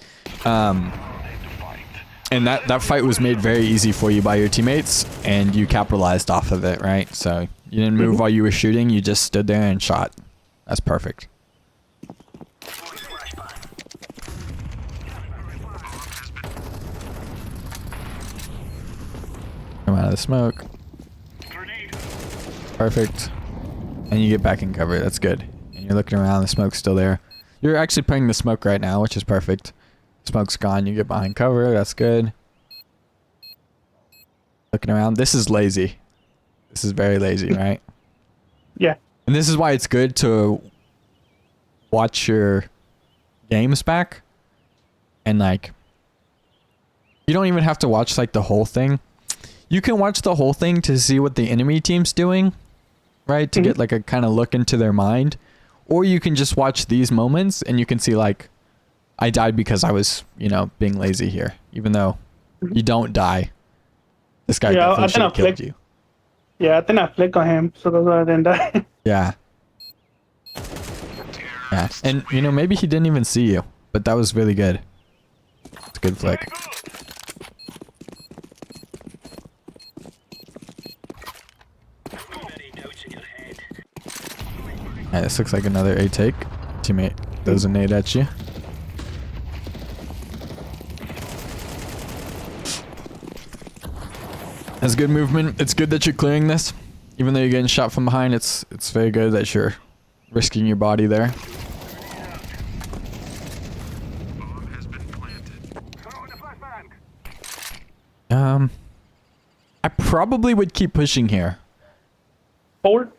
A: And that fight was made very easy for you by your teammates, and you capitalized off of it, right? So you didn't move while you were shooting, you just stood there and shot. That's perfect. Come out of the smoke. Perfect. And you get back in cover. That's good. And you're looking around, the smoke's still there. You're actually playing the smoke right now, which is perfect. Smoke's gone, you get behind cover, that's good. Looking around, this is lazy. This is very lazy, right?
B: Yeah.
A: And this is why it's good to watch your games back. And like, you don't even have to watch like the whole thing. You can watch the whole thing to see what the enemy team's doing, right? To get like a kind of look into their mind. Or you can just watch these moments and you can see like, I died because I was, you know, being lazy here. Even though you don't die. This guy definitely should have killed you.
B: Yeah, I think I flicked on him, so that's why I didn't die.
A: Yeah. Yeah. And, you know, maybe he didn't even see you. But that was really good. It's a good flick. Yeah, this looks like another A take. Teammate throws a nade at you. That's good movement. It's good that you're clearing this. Even though you're getting shot from behind, it's very good that you're risking your body there. I probably would keep pushing here.
B: Forward?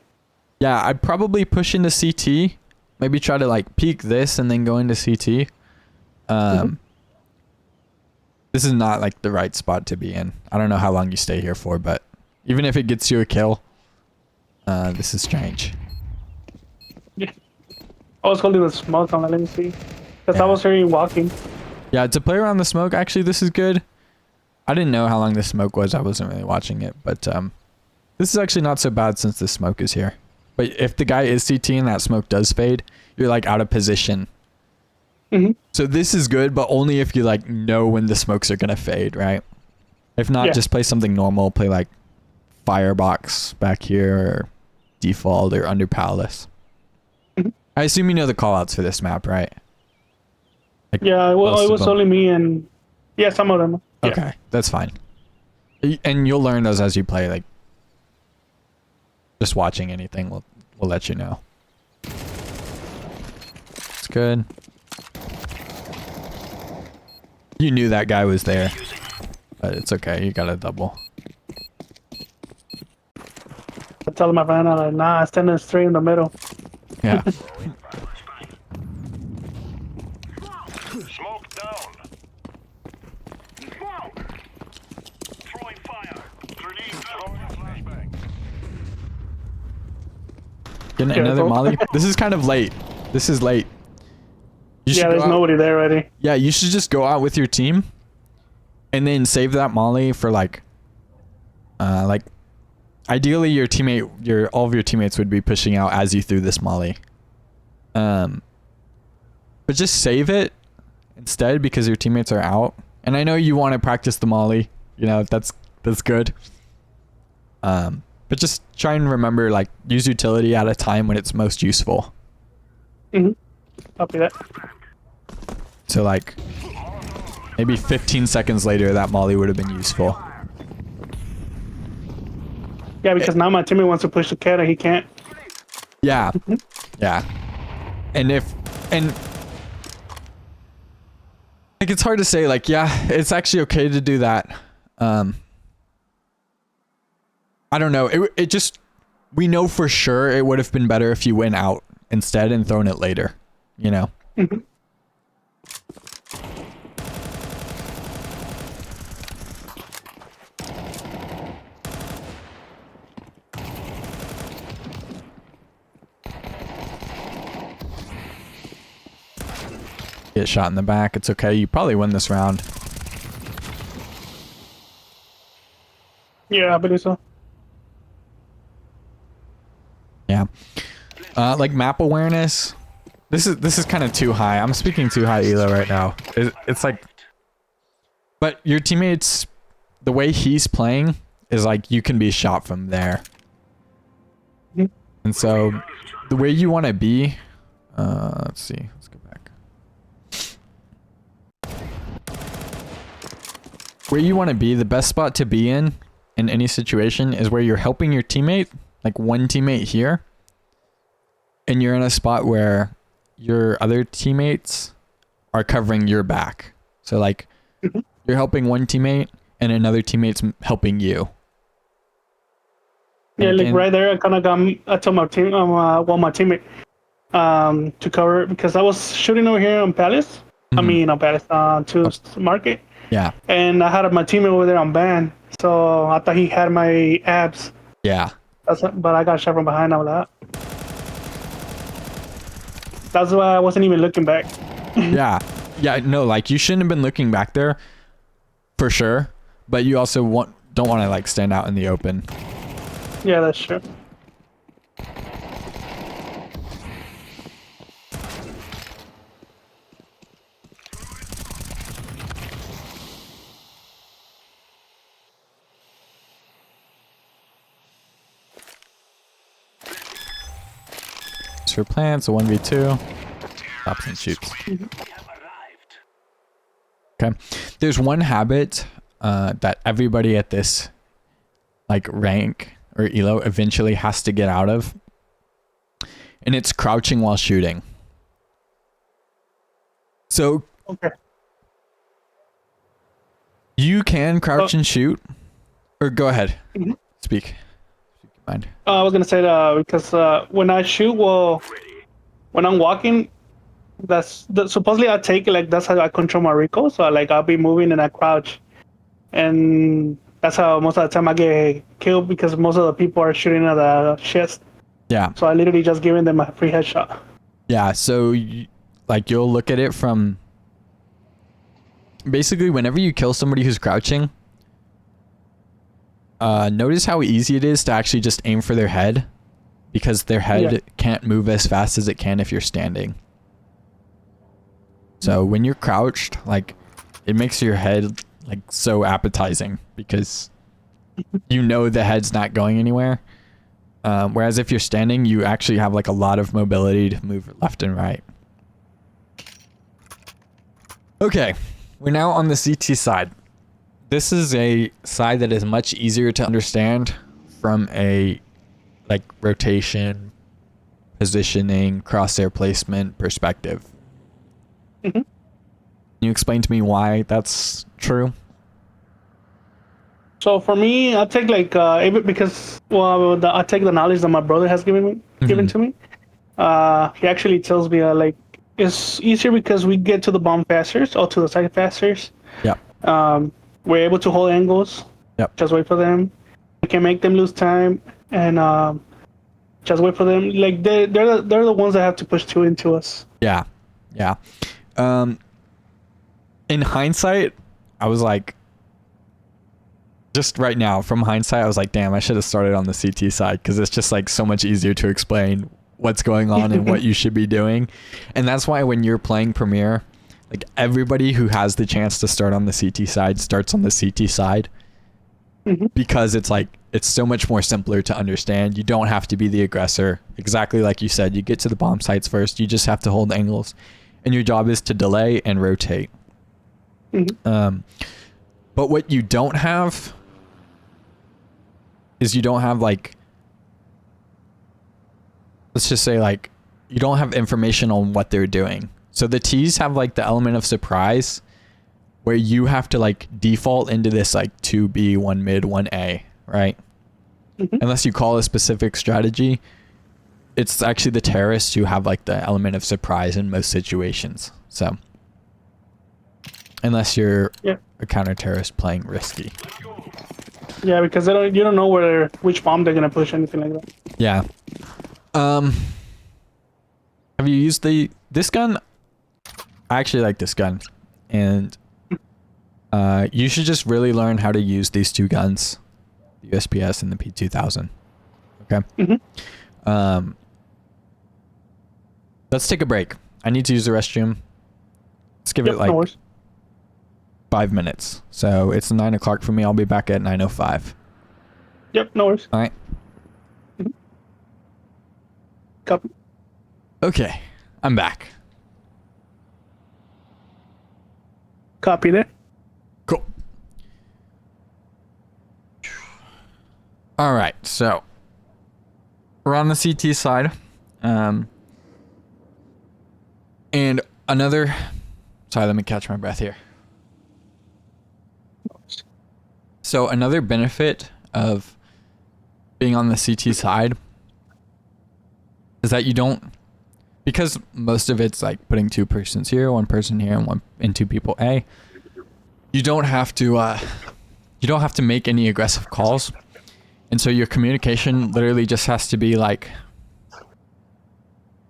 A: Yeah, I'd probably push into CT. Maybe try to like peek this and then go into CT. This is not like the right spot to be in. I don't know how long you stay here for, but even if it gets you a kill, this is strange.
B: Yeah. I was holding the smoke on, let me see. Because I was hearing walking.
A: Yeah, to play around the smoke, actually, this is good. I didn't know how long the smoke was. I wasn't really watching it, but this is actually not so bad since the smoke is here. But if the guy is CT and that smoke does fade, you're like out of position. So this is good, but only if you like know when the smokes are gonna fade, right? If not, just play something normal. Play like Firebox back here, or Default, or Under Palace. I assume you know the callouts for this map, right? Like
B: Yeah, well, it was only me and yeah, some of them. Yeah.
A: Okay, that's fine. And you'll learn those as you play. Like, just watching anything will let you know. It's good. You knew that guy was there, but it's okay. You got a double.
B: I tell my friend, I'm like, nah, standing straight in the middle.
A: Yeah.
C: Smoke
A: Get another molly. This is kind of late. This is late. You should
B: Yeah, there's nobody there already.
A: Yeah, you should just go out with your team and then save that molly for like ideally all of your teammates would be pushing out as you threw this molly. But just save it instead because your teammates are out. And I know you want to practice the molly, you know, that's good. But just try and remember, like, use utility at a time when it's most useful.
B: Copy that.
A: So like maybe 15 seconds later that molly would have been useful.
B: Yeah, because now my teammate wants to push the cat and he can't.
A: Yeah. Yeah. And like it's hard to say, like, yeah, it's actually okay to do that. I don't know. It just, we know for sure it would have been better if you went out instead and thrown it later, you know? Get shot in the back. It's okay. You probably win this round.
B: Yeah, I believe so.
A: Yeah. Like map awareness. This is kind of too high. I'm speaking too high elo right now. It's like, but your teammates, the way he's playing is like you can be shot from there. And so the way you want to be, let's see. Let's go back. Where you want to be, the best spot to be in any situation is where you're helping your teammate, like one teammate here, and you're in a spot where your other teammates are covering your back. So like you're helping one teammate and another teammate's helping you.
B: Yeah, like right there, I kind of I told my team, my teammate, to cover it because I was shooting over here on Palace. I mean, on Palace, to Market.
A: Yeah.
B: And I had my teammate over there on ban, so I thought he had my abs.
A: Yeah.
B: But I got shot from behind. I was like, that's why I wasn't even looking back.
A: Yeah. Yeah. No, like you shouldn't have been looking back there, for sure. But you also don't want to like stand out in the open.
B: Yeah, that's true.
A: For plants, a 1v2. Stops and shoots. Okay. There's one habit that everybody at this like rank or elo eventually has to get out of. And it's crouching while shooting. So you can crouch and shoot. Or go ahead. Speak. Mind.
B: I was gonna say that because when I shoot, well, when I'm walking, supposedly I take it like that's how I control my recoil. So I'll be moving and I crouch, and that's how most of the time I get killed because most of the people are shooting at the chest.
A: Yeah.
B: So I literally just giving them a free headshot.
A: Yeah. So you'll look at it from basically whenever you kill somebody who's crouching. Notice how easy it is to actually just aim for their head because their head can't move as fast as it can if you're standing. So when you're crouched, like it makes your head like so appetizing because you know the head's not going anywhere. Whereas if you're standing, you actually have like a lot of mobility to move left and right. Okay, we're now on the CT side. This is a side that is much easier to understand from a like rotation, positioning, crosshair placement perspective. Can you explain to me why that's true?
B: So for me, I take because I take the knowledge that my brother has given to me. He actually tells me it's easier because we get to the bomb faster or to the side faster.
A: Yeah.
B: We're able to hold angles.
A: Yep.
B: Just wait for them. We can make them lose time, and Just wait for them. Like they're the ones that have to push two into us.
A: Yeah. Yeah. In hindsight, I was like, just right now, from hindsight, I was like, damn, I should have started on the CT side because it's just like so much easier to explain what's going on and what you should be doing. And that's why when you're playing Premiere, like everybody who has the chance to start on the CT side starts on the CT side because it's like, it's so much more simpler to understand. You don't have to be the aggressor. Exactly like you said, you get to the bomb sites first. You just have to hold angles. And your job is to delay and rotate. But what you don't have is you don't have like, let's just say like, you don't have information on what they're doing. So the T's have like the element of surprise where you have to like default into this like 2B, 1 mid, 1A, right? Unless you call a specific strategy, it's actually the terrorists who have like the element of surprise in most situations. So unless you're a counter-terrorist playing risky.
B: Yeah, because you don't know which bomb they're gonna push, anything like that.
A: Yeah. Have you used this gun? I actually like this gun, and you should just really learn how to use these two guns, the USPS and the P2000. Okay. Let's take a break. I need to use the restroom. Let's give it like 5 minutes. So it's 9 o'clock for me. I'll be back at 9:05.
B: Yep, no worries.
A: All right.
B: Copy.
A: Okay, I'm back.
B: Copy that.
A: Cool. All right, so we're on the CT side. And another... Sorry, let me catch my breath here. So another benefit of being on the CT side is that you don't... Because most of it's like putting two persons here, one person here, and two people A. You don't have to make any aggressive calls, and so your communication literally just has to be like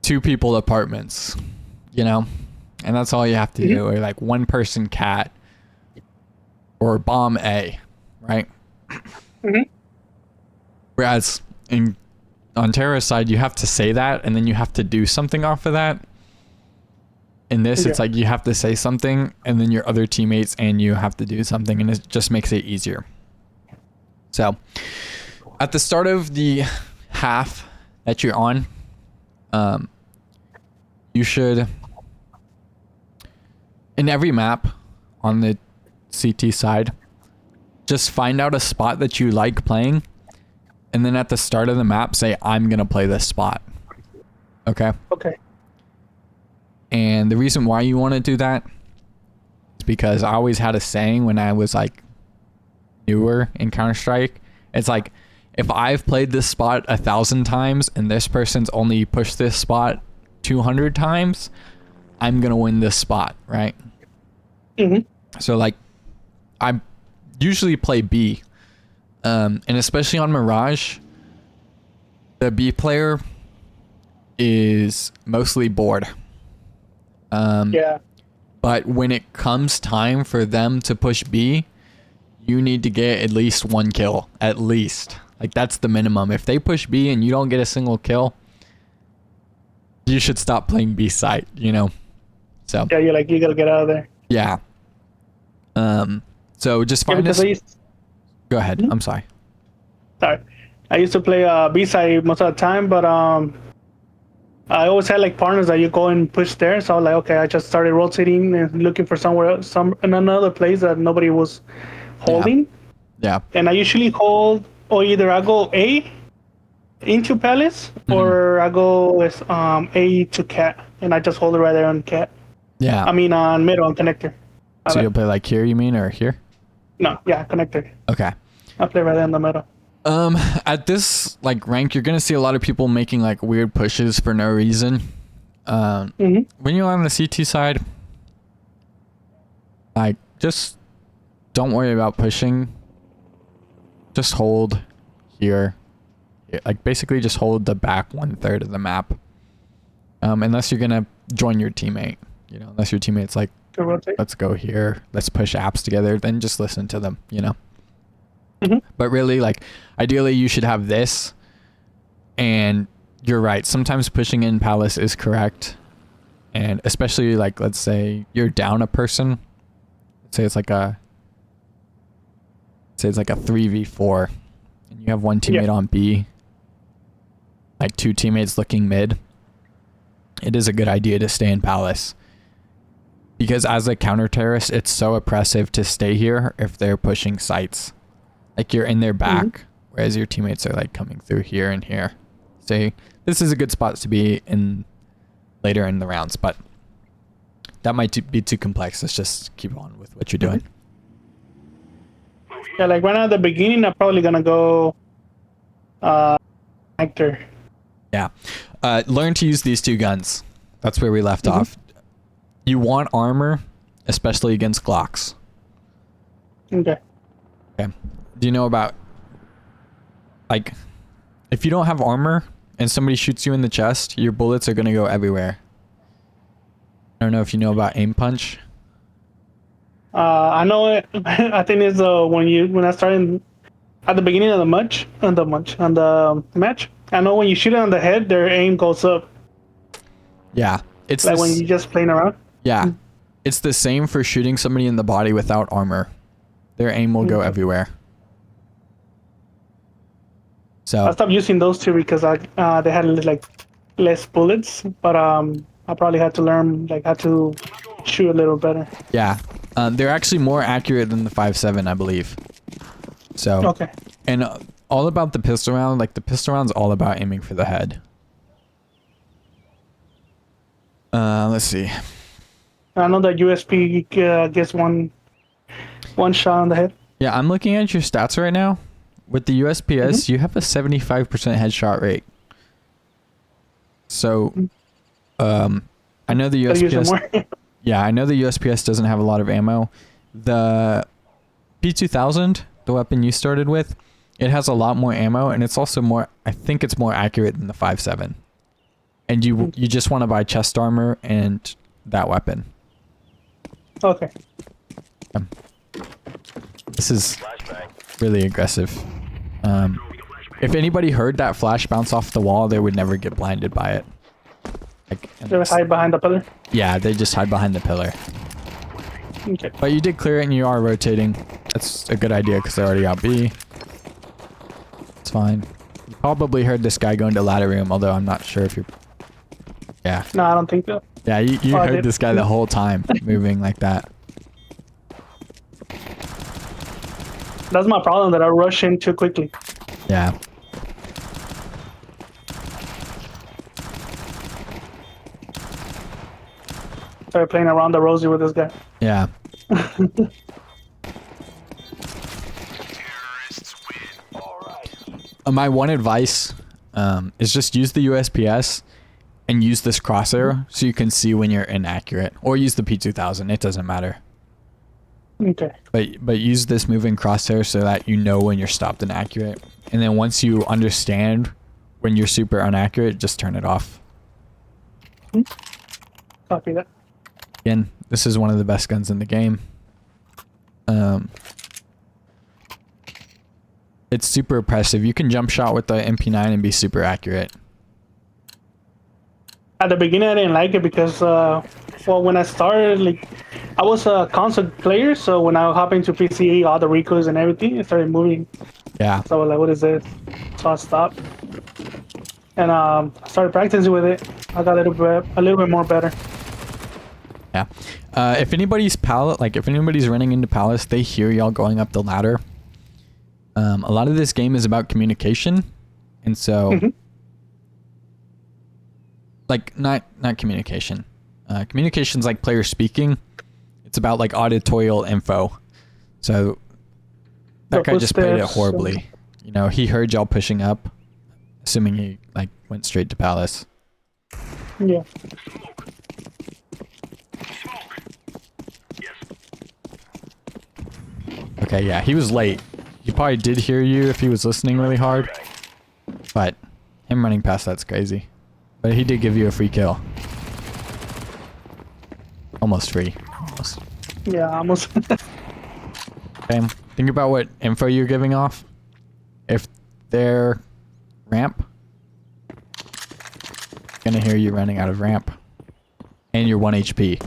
A: two people apartments, you know, and that's all you have to do, or like one person cat, or bomb A, right? Whereas on terrorist side, you have to say that, and then you have to do something off of that. In this, it's like you have to say something, and then your other teammates and you have to do something, and it just makes it easier. So, at the start of the half that you're on, you should, in every map on the CT side, just find out a spot that you like playing, and then at the start of the map, say, I'm going to play this spot. Okay?
B: Okay.
A: And the reason why you want to do that is because I always had a saying when I was like newer in Counter-Strike. It's like, if I've played this spot 1,000 times and this person's only pushed this spot 200 times, I'm going to win this spot, right? So like, I usually play B. And especially on Mirage, the B player is mostly bored. But when it comes time for them to push B, you need to get at least one kill. At least. Like, that's the minimum. If they push B and you don't get a single kill, you should stop playing B site, you know? So.
B: Yeah, you gotta get out of there.
A: Yeah. So just find Go ahead. I'm sorry.
B: Sorry. I used to play B side most of the time, but I always had like partners that you go and push there. So I was like, okay, I just started rotating and looking for somewhere else, in another place that nobody was holding.
A: Yeah.
B: And I usually hold, or either I go A into Palace, or I go with A to Cat, and I just hold it right there on Cat.
A: Yeah.
B: I mean on middle on connector.
A: So you'll play like here, you mean, or here?
B: No, yeah, connector.
A: Okay.
B: I play right there in the middle.
A: At this like rank, you're gonna see a lot of people making like weird pushes for no reason. When you're on the CT side, like, just don't worry about pushing. Just hold here, Like basically just hold the back 1/3 of the map. Unless you're gonna join your teammate, you know, unless your teammate's like,
B: To rotate.
A: let's go here, let's push apps together, then just listen to them, you know.
B: Mhm.
A: But really, like, ideally you should have this, and you're right, sometimes pushing in palace is correct, and especially like, let's say you're down a person, let's say it's like a 3v4 and you have one teammate on B, like 2 teammates looking mid. It is a good idea to stay in palace, because as a counter terrorist, it's so oppressive to stay here if they're pushing sites. Like, you're in their back, whereas your teammates are like coming through here and here. So this is a good spot to be in later in the rounds, but that might be too complex. Let's just keep on with what you're doing.
B: Yeah, like right now at the beginning, I'm probably gonna go actor.
A: Yeah. Learn to use these 2 guns. That's where we left off. You want armor, especially against Glocks.
B: Okay.
A: Okay. Do you know about, like, if you don't have armor and somebody shoots you in the chest, your bullets are going to go everywhere. I don't know if you know about aim punch.
B: I know it. I think it's when I started at the beginning of the match, on the match. I know when you shoot it on the head, their aim goes up.
A: Yeah. It's
B: Like when you're just playing around.
A: yeah. It's the same for shooting somebody in the body without armor. Their aim will go everywhere. So
B: I stopped using those 2 because they had like less bullets, but I probably had to learn like how to shoot a little better.
A: yeah, they're actually more accurate than the 5.7, I believe. So
B: Okay.
A: and all about the pistol round. Like, the pistol round's all about aiming for the head. Let's see.
B: I know that USP gets one shot on the head.
A: Yeah, I'm looking at your stats right now. With the USPS, you have a 75% headshot rate. So, I know the
B: Gotta use it
A: USPS.
B: more.
A: Yeah, I know the USPS doesn't have a lot of ammo. The P2000, the weapon you started with, it has a lot more ammo, and it's also more. I think it's more accurate than the 5.7. And you just want to buy chest armor and that weapon.
B: Okay.
A: This is really aggressive. If anybody heard that flash bounce off the wall, they would never get blinded by it. Like,
B: They would hide behind the pillar.
A: yeah, they just hide behind the pillar.
B: Okay.
A: But you did clear it and you are rotating. That's a good idea because they're already out B. It's fine. You probably heard this guy go into ladder room, although I'm not sure if you're... Yeah.
B: No, I don't think so.
A: Yeah, you
B: I
A: heard
B: did.
A: this guy the whole time moving like that.
B: That's my problem, that I rush in too quickly.
A: Yeah.
B: Started playing around the rosy with this guy.
A: Yeah. My one advice is just use the USPS and use this crosshair so you can see when you're inaccurate, or use the P2000. It doesn't matter.
B: Okay.
A: But use this moving crosshair so that you know when you're stopped inaccurate, and then once you understand when you're super inaccurate, just turn it off.
B: Copy that.
A: Again, this is one of the best guns in the game. It's super oppressive. You can jump shot with the MP9 and be super accurate.
B: At the beginning, I didn't like it because, well, when I started, like, I was a console player, so when I hop into PC, all the recoils and everything, it started moving.
A: Yeah.
B: So I was like, what is this? So I stopped. And I started practicing with it. I got a little bit more better.
A: Yeah. If anybody's running into palace, they hear y'all going up the ladder. A lot of this game is about communication, and so like not communication. Communication's like player speaking. It's about like auditorial info. So that guy just played it horribly. You know, he heard y'all pushing up, assuming he like went straight to palace.
B: Yeah.
A: Okay, yeah, he was late. He probably did hear you if he was listening really hard. But him running past that's crazy. But he did give you a free kill. Almost free. Almost.
B: Yeah, almost.
A: Okay. Think about what info you're giving off. If they're ramp, gonna hear you running out of ramp. And you're 1 HP.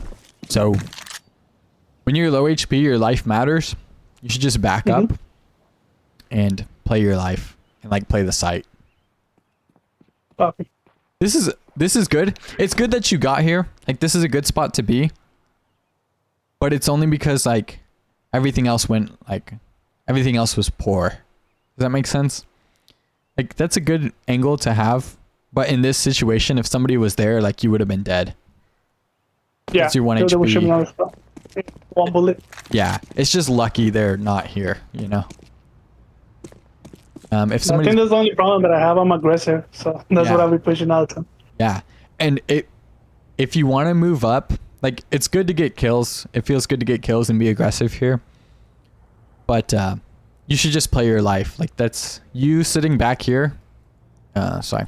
A: So when you're low HP, your life matters. You should just back up and play your life and like play the site.
B: Copy.
A: This is good. It's good that you got here. Like this is a good spot to be. But it's only because like everything else was poor. Does that make sense? Like that's a good angle to have. But in this situation, if somebody was there, like you would have been dead.
B: Yeah.
A: It's your 1
B: they were shooting
A: HP.
B: on the spot. One bullet.
A: Yeah, it's just lucky they're not here, you know. If
B: I think
A: somebody,
B: that's the only problem that I have. I'm aggressive, so that's what I'll be pushing out to.
A: yeah, and if you want to move up, like it's good to get kills. It feels good to get kills and be aggressive here. But you should just play your life. Like that's you sitting back here. Sorry.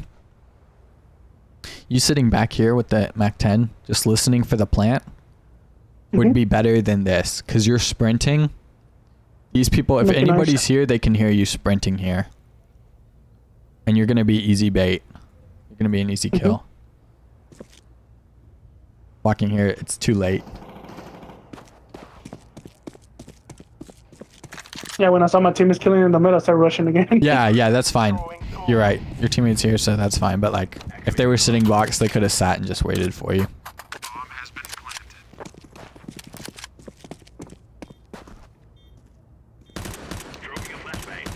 A: You sitting back here with the Mac 10, just listening for the plant, would be better than this because you're sprinting. These people, if anybody's here, they can hear you sprinting here. And you're going to be easy bait. You're going to be an easy kill. Walking here, it's too late.
B: Yeah, when I saw my team is killing in the middle, I started rushing again.
A: Yeah, that's fine. You're right. Your teammate's here, so that's fine. But like, if they were sitting box, they could have sat and just waited for you.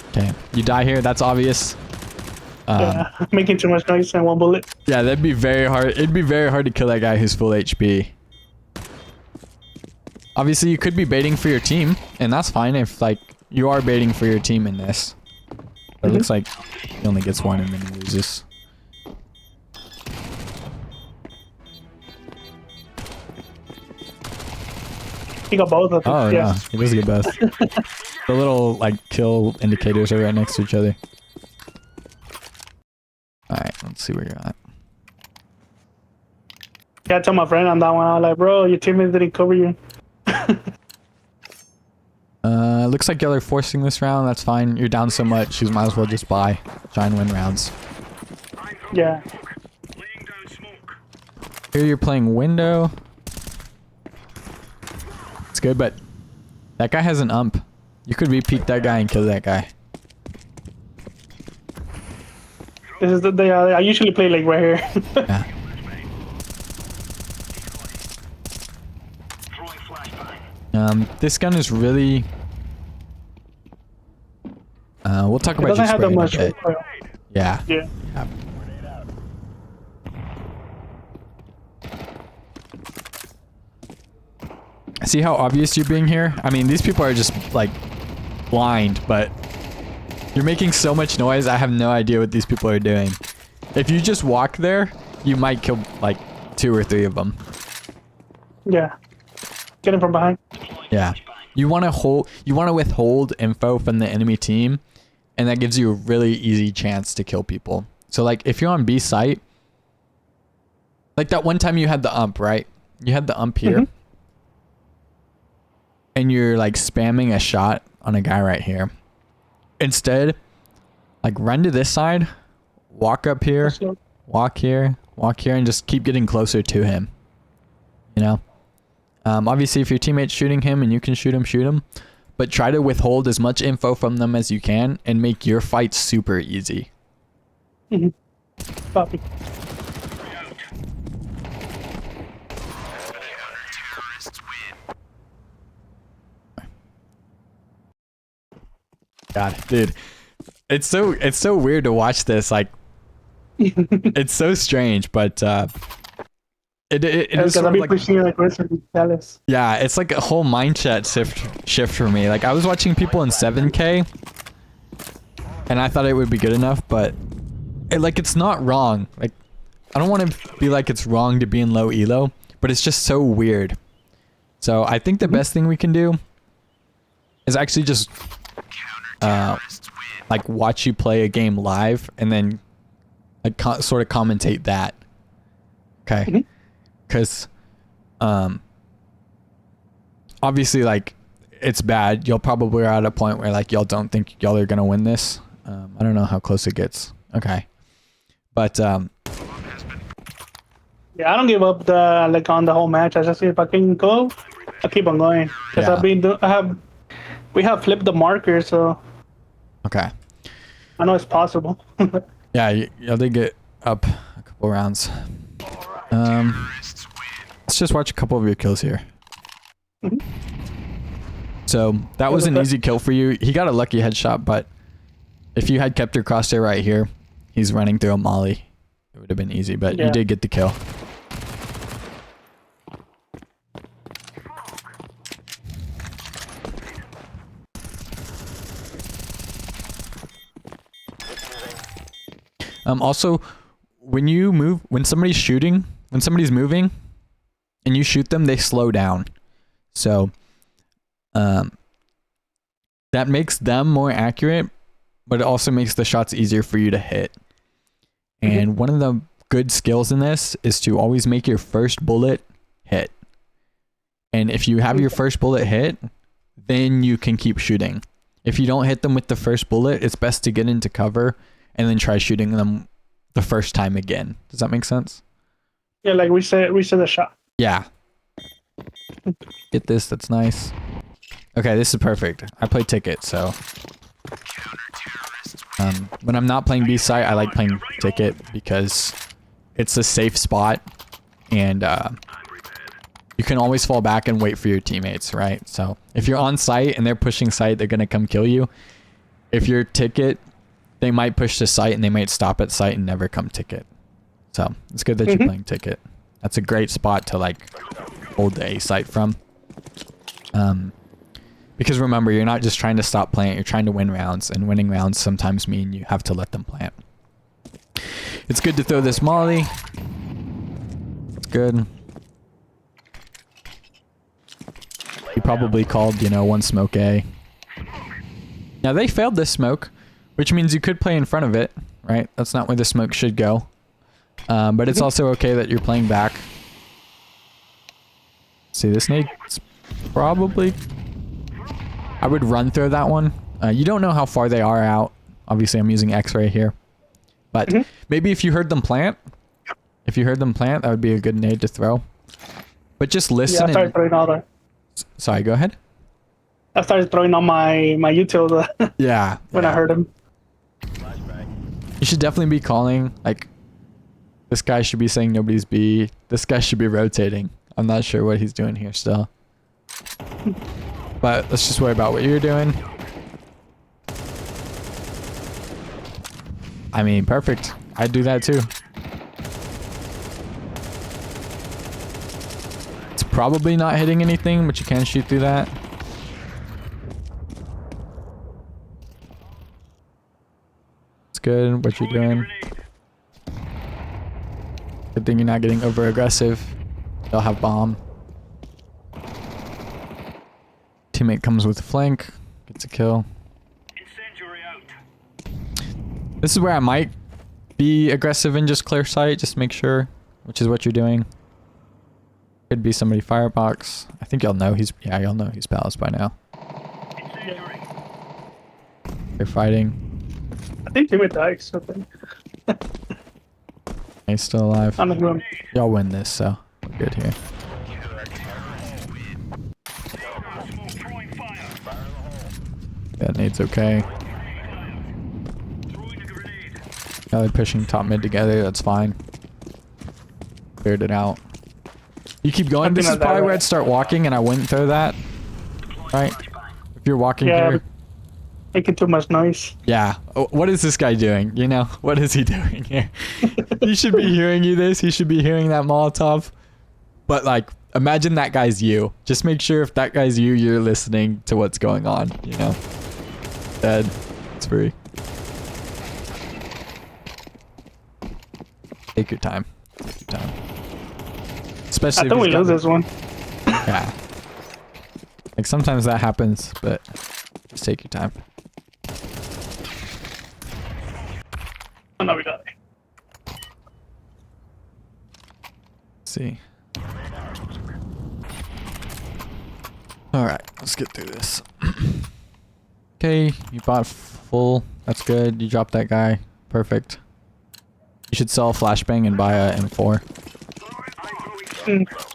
A: Okay, you die here. That's obvious.
B: Yeah, making too much noise and one bullet.
A: Yeah, that'd be very hard. It'd be very hard to kill that guy who's full HP. Obviously, you could be baiting for your team, and that's fine if like you are baiting for your team in this. But it looks like he only gets one and then he loses.
B: He got both of them.
A: Oh yeah, he does get both. The little like kill indicators are right next to each other. All right, let's see where you're at.
B: Yeah, I told my friend on that one. I was like, bro, your teammates didn't cover you.
A: Looks like y'all are forcing this round. That's fine. You're down so much, you might as well just buy. Try and win rounds.
B: Yeah.
A: Here you're playing window. It's good, but that guy has an ump. You could repeat that guy and kill that guy.
B: This is the day I usually play like right here.
A: Yeah. This gun is really. We'll talk
B: It
A: about
B: doesn't
A: your
B: have that
A: spray in a
B: much
A: bit.
B: recoil.
A: Yeah.
B: Yeah.
A: See how obvious you're being here? I mean, these people are just like blind, but you're making so much noise. I have no idea what these people are doing. If you just walk there, you might kill like 2 or 3 of them.
B: Yeah. Get him from behind.
A: Yeah. You want to withhold info from the enemy team, and that gives you a really easy chance to kill people. So like if you're on B site, like that one time you had the ump, right? You had the ump here. And you're like spamming a shot on a guy right here. Instead, like run to this side, walk up here, walk here, and just keep getting closer to him. You know? Obviously, if your teammate's shooting him and you can shoot him. But try to withhold as much info from them as you can and make your fight super easy.
B: Copy.
A: God, dude. It's so weird to watch this. Like, it's so strange, but it is sort of like,
B: pushing like Dallas.
A: yeah, it's like a whole mindset shift for me. Like I was watching people in 7K, and I thought it would be good enough, but it's not wrong. Like I don't want to be like it's wrong to be in low elo, but it's just so weird. So I think the best thing we can do is actually just like watch you play a game live and then Like sort of commentate that. Okay. Because obviously, like, it's bad. You'll probably are at a point where like y'all don't think y'all are gonna win this. I don't know how close it gets. Okay. But
B: Yeah, I don't give up the like on the whole match. I just see if I can go, I keep on going because
A: Yeah.
B: we have flipped the marker, so
A: okay.
B: I know it's possible.
A: Yeah, y'all did get up a couple rounds. Let's just watch a couple of your kills here. So that was an easy kill for you. He got a lucky headshot, but if you had kept your crosshair right here, he's running through a molly. It would have been easy, but you did get the kill. Also, when somebody's moving, and you shoot them, they slow down. So, that makes them more accurate, but it also makes the shots easier for you to hit. And one of the good skills in this is to always make your first bullet hit. And if you have your first bullet hit, then you can keep shooting. If you don't hit them with the first bullet, it's best to get into cover and then try shooting them the first time again. Does that make sense?
B: Yeah, like we said the shot.
A: Yeah. Get this, that's nice. Okay, this is perfect. I play Ticket, so when I'm not playing B-site, I like playing Ticket because it's a safe spot and you can always fall back and wait for your teammates, right? So if you're on site and they're pushing site, they're gonna come kill you. If you're Ticket, they might push to site and they might stop at site and never come Ticket. So it's good that you're playing Ticket. That's a great spot to like hold the A site from. Because remember, you're not just trying to stop plant, you're trying to win rounds, and winning rounds sometimes mean you have to let them plant. It's good to throw this molly. It's good. He probably called, one smoke A. Now they failed this smoke, which means you could play in front of it, right? That's not where the smoke should go. But it's also okay that you're playing back. See, this nade's probably... I would run through that one. You don't know how far they are out. Obviously, I'm using X-ray here. But maybe if you heard them plant, that would be a good nade to throw. But just listen.
B: Yeah, I started throwing all that.
A: Sorry, go ahead.
B: I started throwing on my util
A: yeah.
B: when I heard him.
A: You should definitely be calling, like, this guy should be saying nobody's B. This guy should be rotating. I'm not sure what he's doing here still. But let's just worry about what you're doing. I mean, perfect. I'd do that too. It's probably not hitting anything, but you can shoot through that. It's good what you're doing. Good thing you're not getting over aggressive. They'll have bomb. Teammate comes with a flank, gets a kill. This is where I might be aggressive and just clear sight, just make sure, which is what you're doing. Could be somebody firebox. I think y'all know he's palace by now. They're fighting.
B: I think teammate died something.
A: He's still alive.
B: I'm in the room.
A: Y'all win this, so we're good here. That nade's okay. Yeah, they're pushing top mid together. That's fine. Cleared it out. You keep going. This is probably where I'd start walking, and I wouldn't throw that. Right? If you're walking here.
B: Making too much noise.
A: Yeah. What is this guy doing? What is he doing here? He should be hearing you this. He should be hearing that Molotov. But, like, imagine that guy's you. Just make sure if that guy's you, you're listening to what's going on, Dead. It's free. Take your time. Take your time. Especially
B: I think we lose this one.
A: Yeah. Like sometimes that happens, but just take your time.
B: Oh no, we got it.
A: see. All right, let's get through this. Okay, you bought full. That's good. You dropped that guy. Perfect. You should sell a flashbang and buy a M4.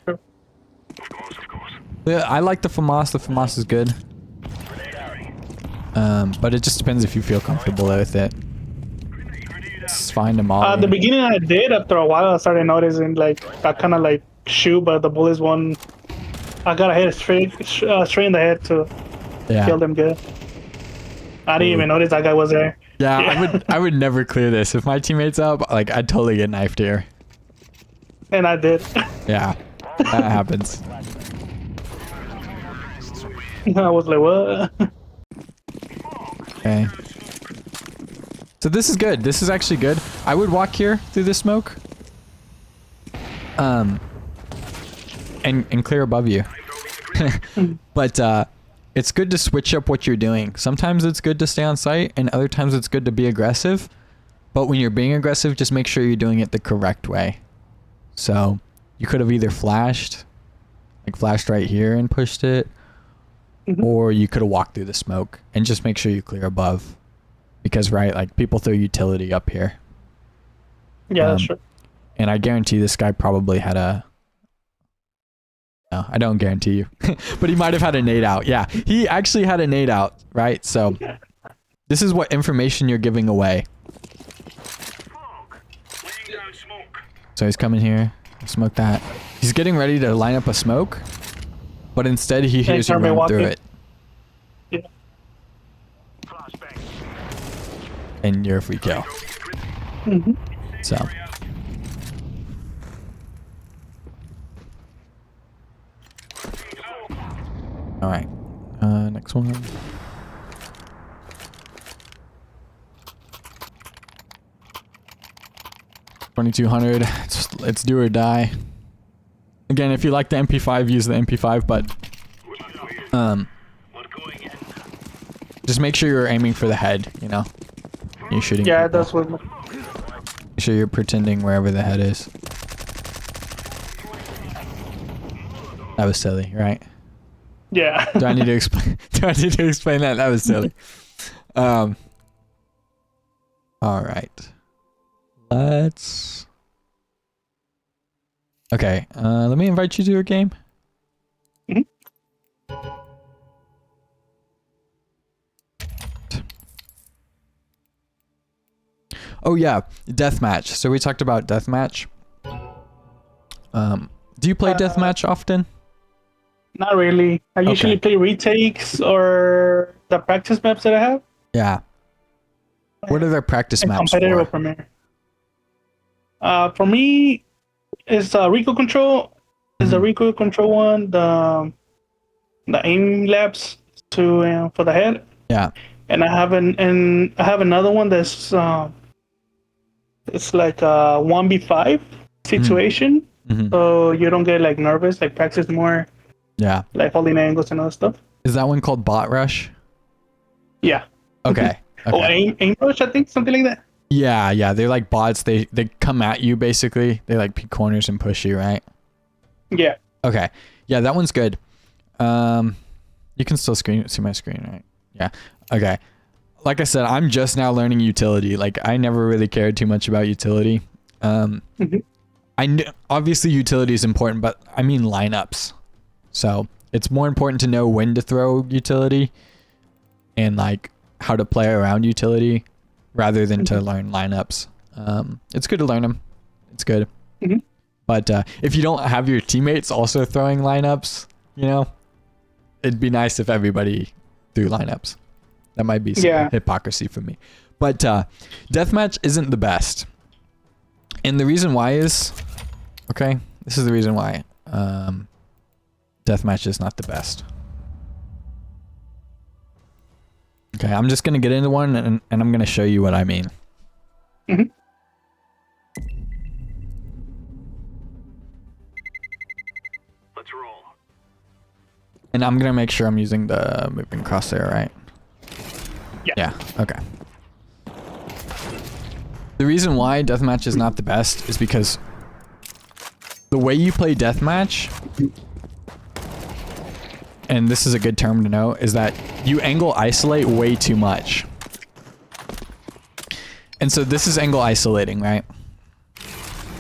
B: Sure.
A: Yeah, I like the FAMAS. The FAMAS is good. But it just depends if you feel comfortable with it. It's fine to molly.
B: At the beginning I did. After a while I started noticing like I kind of like shoot, but the bullets one, I got a hit straight in the head to kill them good. I didn't even notice that guy was there.
A: Yeah, I would never clear this. If my teammate's up, like I'd totally get knifed here.
B: And I did.
A: Yeah, that happens.
B: I was like, what?
A: Okay. So this is good. This is actually good. I would walk here through the smoke. And clear above you. But it's good to switch up what you're doing. Sometimes it's good to stay on site, and other times it's good to be aggressive. But when you're being aggressive, just make sure you're doing it the correct way. So you could have either flashed right here and pushed it, or you could have walked through the smoke and just make sure you clear above. Because, right, like people throw utility up here.
B: Yeah, that's true.
A: And I guarantee this guy probably had a... No, I don't guarantee you. But he might have had a nade out. Yeah, he actually had a nade out, right? So this is what information you're giving away. So he's coming here. Smoke that. He's getting ready to line up a smoke, but instead he hears you run through it.
B: Yeah.
A: And you're a free kill. So. Alright. Next one. $2,200. It's do or die. Again, if you like the MP5, use the MP5, but just make sure you're aiming for the head, you know? You're shooting.
B: Yeah,
A: people.
B: that's what.
A: Make sure you're pretending wherever the head is. That was silly, right?
B: Yeah.
A: Do I need to explain? Do I need to explain that? That was silly. All right. Let's. Okay. Let me invite you to a game. Oh yeah, deathmatch. So we talked about deathmatch. Do you play deathmatch often?
B: Not really. I usually play retakes or the practice maps that I have.
A: Yeah. What are their practice maps
B: competitive
A: for?
B: Or Premier. For me, it's recoil control. Is the recoil control one the aim labs to for the head?
A: Yeah.
B: And I have another one that's it's like a 1v5 situation, so you don't get like nervous. Like practice more.
A: Yeah.
B: Like holding angles and other stuff.
A: Is that one called bot rush?
B: Yeah.
A: Okay.
B: Oh, aim rush, I think, something like that.
A: Yeah. They're like bots. They come at you basically. They like peek corners and push you, right?
B: Yeah.
A: Okay. Yeah, that one's good. You can still see my screen, right? Yeah. Okay. Like I said, I'm just now learning utility. Like I never really cared too much about utility. Obviously utility is important, but I mean lineups. So it's more important to know when to throw utility and like how to play around utility rather than to learn lineups. It's good to learn them. It's good. But if you don't have your teammates also throwing lineups, you know, it'd be nice if everybody threw lineups. That might be some hypocrisy for me. But deathmatch isn't the best. And the reason why is, okay, this is the reason why. Deathmatch is not the best. Okay, I'm just going to get into one and I'm going to show you what I mean.
C: Let's roll.
A: And I'm going to make sure I'm using the moving crosshair, right? Yeah, okay. The reason why deathmatch is not the best is because the way you play deathmatch, and this is a good term to know, is that you angle isolate way too much. And so this is angle isolating, right?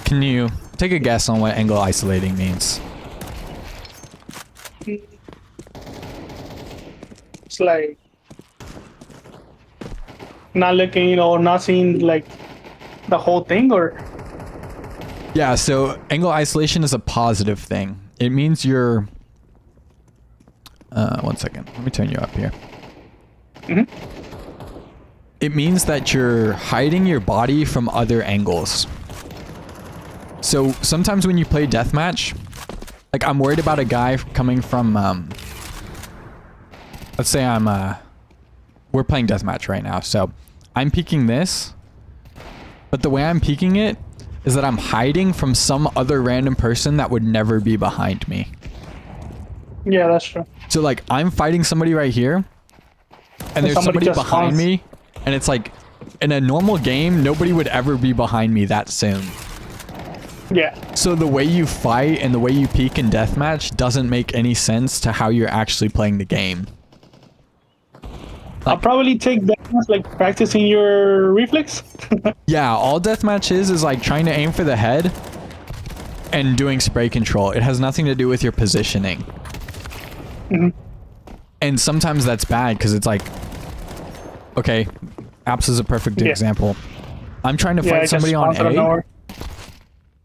A: Can you take a guess on what angle isolating means?
B: It's like not looking or not seeing like the whole thing, or
A: Yeah, so angle isolation is a positive thing. It means you're... one second. Let me turn you up here. It means that you're hiding your body from other angles. So sometimes when you play deathmatch, like I'm worried about a guy coming from... let's say we're playing deathmatch right now, so I'm peeking this, but the way I'm peeking it is that I'm hiding from some other random person that would never be behind me.
B: yeah, that's true.
A: So like I'm fighting somebody right here, and there's somebody
B: just
A: behind
B: spawns.
A: me, and it's like in a normal game, nobody would ever be behind me that soon.
B: Yeah,
A: So the way you fight and the way you peek in deathmatch doesn't make any sense to how you're actually playing the game.
B: I'll probably take that as like practicing your reflex.
A: Yeah, all deathmatch is like trying to aim for the head and doing spray control. It has nothing to do with your positioning. And sometimes that's bad because it's like, okay, Apps is a perfect example. I'm trying to
B: Yeah,
A: fight
B: it just
A: somebody on
B: spawns out of
A: A.
B: nowhere.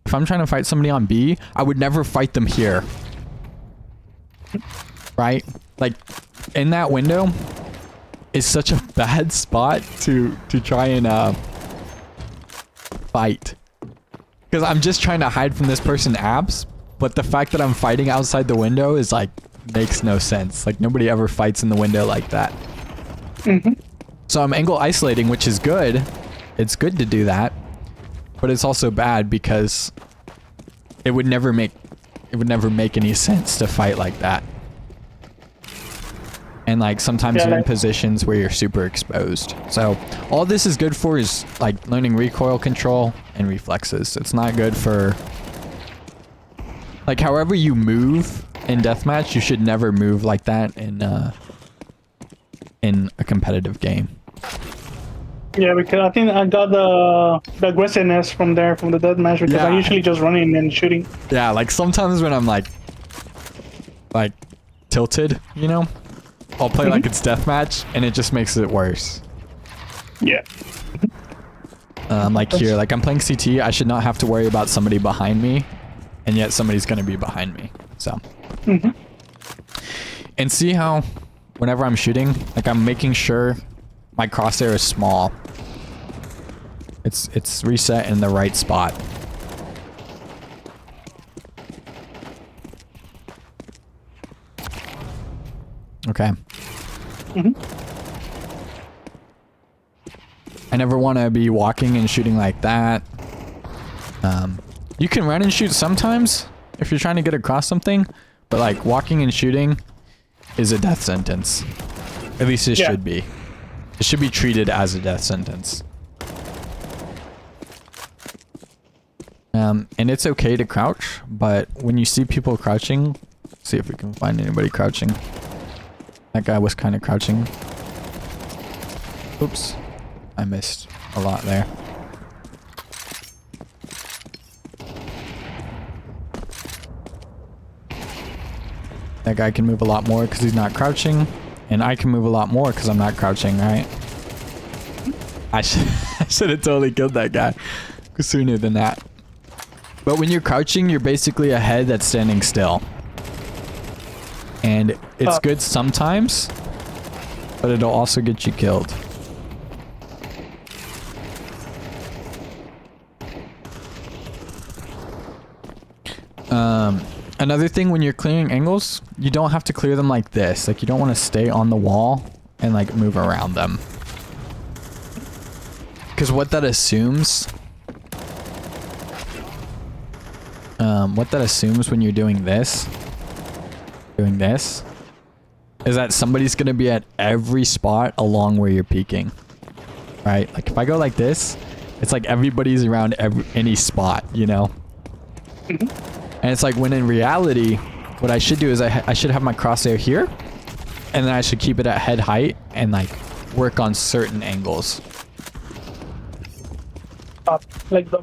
A: If I'm trying to fight somebody on B, I would never fight them here. Right? Like, in that window is such a bad spot to try and fight. Because I'm just trying to hide from this person Apps, but the fact that I'm fighting outside the window is like, makes no sense. Like, nobody ever fights in the window like that. So I'm angle isolating, which is good. It's good to do that. But it's also bad because it would never make any sense to fight like that. And like sometimes
B: Yeah,
A: you're in
B: like-
A: positions where you're super exposed. So all this is good for is like learning recoil control and reflexes. It's not good for like however you move in deathmatch, you should never move like that in a competitive game.
B: Yeah, because I think I got the aggressiveness from there, from the deathmatch, because
A: Yeah.
B: I usually just running and shooting.
A: Yeah, like sometimes when I'm like tilted, you know, I'll play like it's deathmatch and it just makes it worse.
B: Yeah.
A: Like here, like I'm playing CT, I should not have to worry about somebody behind me, and yet somebody's gonna be behind me. So, and see how whenever I'm shooting, like I'm making sure my crosshair is small. It's reset in the right spot. Okay. I never want to be walking and shooting like that. You can run and shoot sometimes if you're trying to get across something, but like walking and shooting is a death sentence. At least it should be. It should be treated as a death sentence. And it's okay to crouch, but when you see people crouching, see if we can find anybody crouching. That guy was kind of crouching. Oops. I missed a lot there. That guy can move a lot more because he's not crouching. And I can move a lot more because I'm not crouching, right? I should have totally killed that guy sooner than that. But when you're crouching, you're basically a head that's standing still. And it's good sometimes, but it'll also get you killed. Another thing when you're clearing angles, you don't have to clear them like this. Like you don't want to stay on the wall and like move around them. Because what that assumes when you're doing this, is that somebody's going to be at every spot along where you're peeking. Right? Like if I go like this, it's like everybody's around any spot, you know? And it's like when in reality, what I should do is I should have my crosshair here, and then I should keep it at head height and like work on certain angles.
B: Like the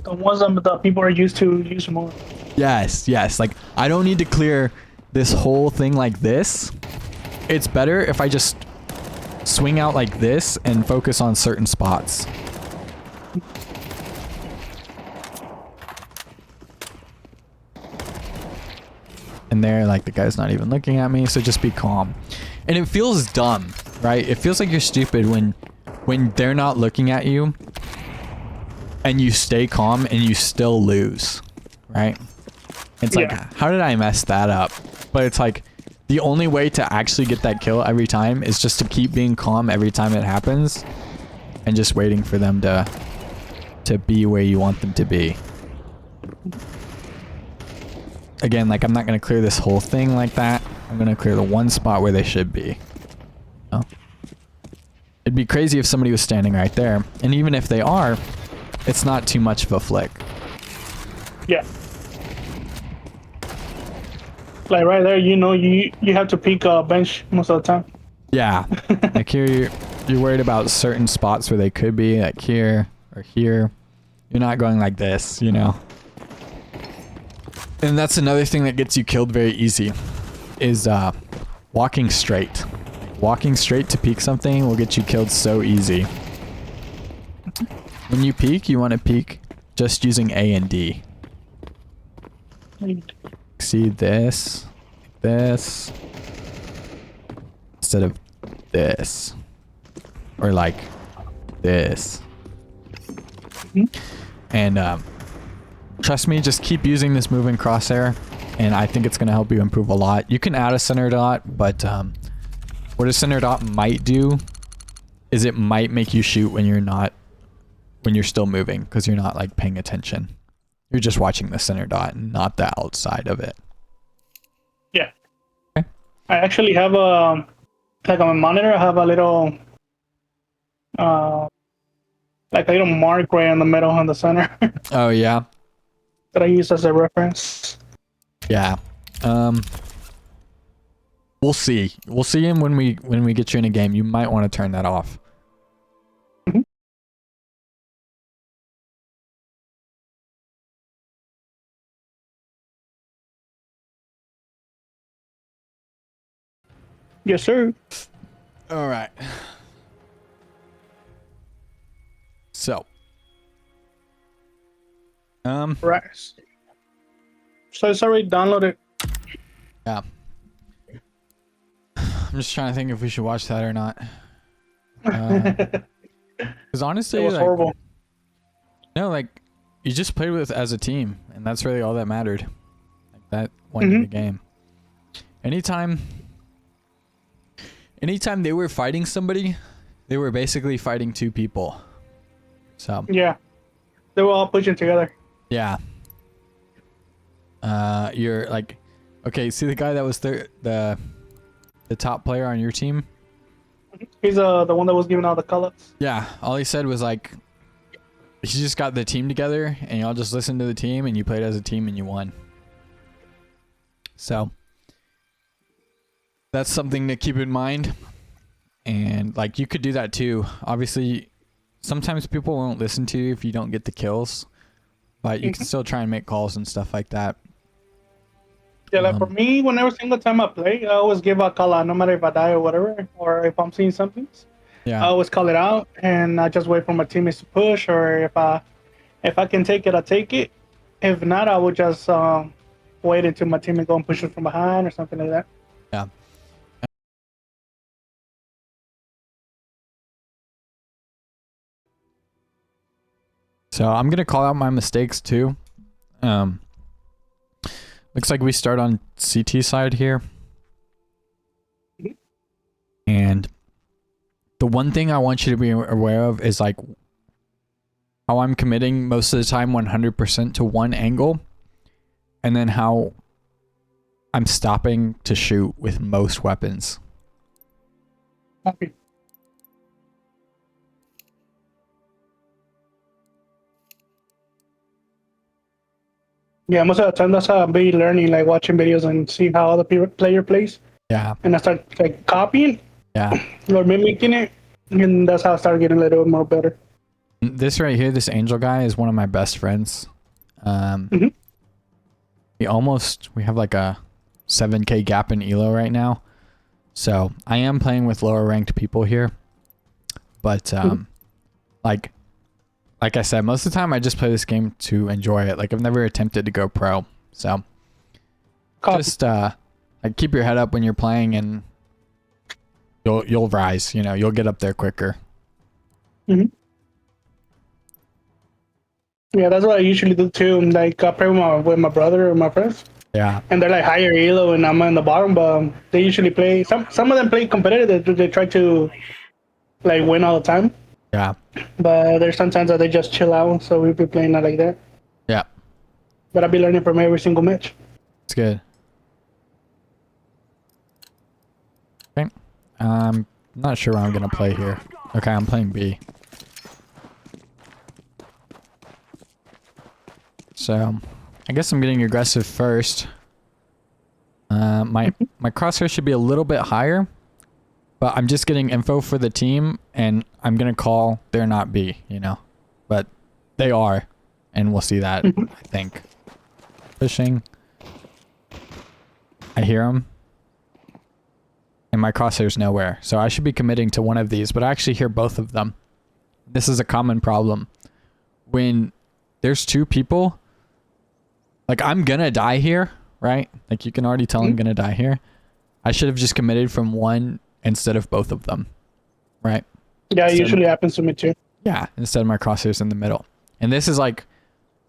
B: ones that people are used to use more.
A: Yes, yes. Like I don't need to clear this whole thing like this. It's better if I just swing out like this and focus on certain spots. And there, like the guy's not even looking at me, so just be calm. And it feels dumb, right? It feels like you're stupid when they're not looking at you and you stay calm and you still lose, right? It's like, how did I mess that up? But it's like the only way to actually get that kill every time is just to keep being calm every time it happens and just waiting for them to be where you want them to be. Again, like I'm not going to clear this whole thing like that. I'm going to clear the one spot where they should be. Oh. It'd be crazy if somebody was standing right there. And even if they are, it's not too much of a flick.
B: Yeah. Like right there, you know, you have to peek bench most of the time.
A: Yeah. Like here, you're worried about certain spots where they could be, like here or here. You're not going like this, you know? And that's another thing that gets you killed very easy, is walking straight. Walking straight to peek something will get you killed so easy. When you peek, you want to peek just using A and D. See this, this, instead of this, or like this. And trust me, just keep using this moving crosshair, and I think it's going to help you improve a lot. You can add a center dot, but what a center dot might do is it might make you shoot when you're still moving, because you're not like paying attention. You're just watching the center dot and not the outside of it.
B: Yeah.
A: Okay.
B: I actually have like on my monitor, I have a little like a little mark right in the middle on the center.
A: Oh yeah.
B: That I use as a reference.
A: Yeah. We'll see. We'll see him when we get you in a game. You might want to turn that off.
B: Yes, sir.
A: All right. So.
B: Right. So it's already downloaded.
A: Yeah. I'm just trying to think if we should watch that or not. Because honestly,
B: It was horrible.
A: No, like you just played with as a team, and that's really all that mattered. Like that won you the game. Anytime they were fighting somebody, they were basically fighting two people. So
B: Yeah, they were all pushing together.
A: yeah. You're like, okay, see the guy that was the top player on your team?
B: He's the one that was giving out the colors.
A: Yeah, all he said was like, he just got the team together and y'all just listened to the team and you played as a team and you won. So that's something to keep in mind. And like you could do that too. Obviously, sometimes people won't listen to you if you don't get the kills, but you can still try and make calls and stuff like that.
B: Yeah, like for me, whenever single time I play, I always give a call out, no matter if I die or whatever, or if I'm seeing something.
A: Yeah.
B: I always call it out, and I just wait for my teammates to push, or if I can take it, I take it. If not, I would just wait until my teammate go and push it from behind or something like that.
A: Yeah. So I'm gonna call out my mistakes too. Looks like we start on CT side here. And the one thing I want you to be aware of is like how I'm committing most of the time 100% to one angle, and then how I'm stopping to shoot with most weapons.
B: Okay. Yeah, most of the time that's how I'm be learning, like watching videos and see how other player plays,
A: Yeah.
B: and I start like copying
A: Yeah.
B: or mimicking it, and that's how I start getting a little more better.
A: This right here, this angel guy is one of my best friends.
B: Mhm.
A: We have like a 7K gap in elo right now. So I am playing with lower ranked people here. But like I said, most of the time I just play this game to enjoy it. Like I've never attempted to go pro. So
B: Copy.
A: just like keep your head up when you're playing and you'll rise, you know, you'll get up there quicker.
B: Mhm. Yeah, that's what I usually do too. Like I play with my brother or my friends,
A: Yeah.
B: and they're like higher elo, and I'm on the bottom. But they usually play. Some of them play competitive. They try to like win all the time.
A: Yeah.
B: But there's sometimes that they just chill out. So we be playing not like that.
A: Yeah.
B: But I'll be learning from every single match.
A: It's good. Okay. I'm not sure where I'm gonna play here. Okay, I'm playing B. So I guess I'm getting aggressive first. My crosshair should be a little bit higher, but I'm just getting info for the team, and I'm gonna call they're not B, you know, but they are, and we'll see that. I think pushing. I hear them, and my crosshair's nowhere, so I should be committing to one of these, but I actually hear both of them. This is a common problem when there's two people. Like I'm gonna die here, right? Like you can already tell I'm gonna die here. I should have just committed from one instead of both of them, right?
B: Yeah, it usually happens to me too.
A: Yeah, instead of my crosshairs in the middle. And this is like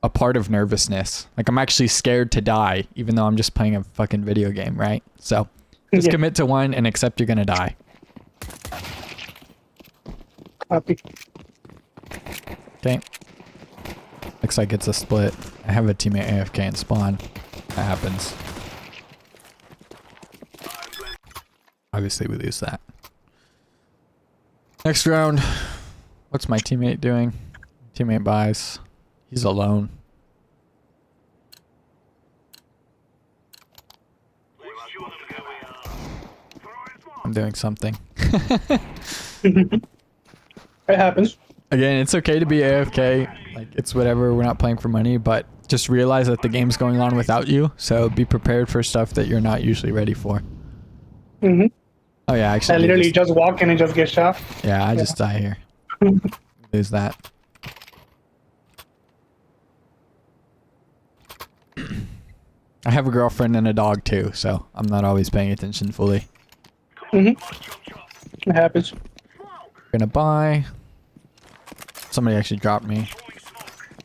A: a part of nervousness. Like I'm actually scared to die, even though I'm just playing a fucking video game, right? So just commit to one and accept you're gonna die.
B: Copy.
A: Okay. Looks like it's a split. I have a teammate AFK and spawn. That happens. Obviously we lose that. Next round. What's my teammate doing? Teammate buys. He's alone. I'm doing something.
B: It happens.
A: Again, it's okay to be AFK. Like, it's whatever. We're not playing for money, but just realize that the game's going on without you. So be prepared for stuff that you're not usually ready for.
B: Mm-hmm.
A: Oh yeah, actually.
B: I literally just walk in and just get shot.
A: Yeah, I just die here. Lose that. I have a girlfriend and a dog too, so I'm not always paying attention fully.
B: Mm-hmm. It happens.
A: Gonna buy. Somebody actually dropped me.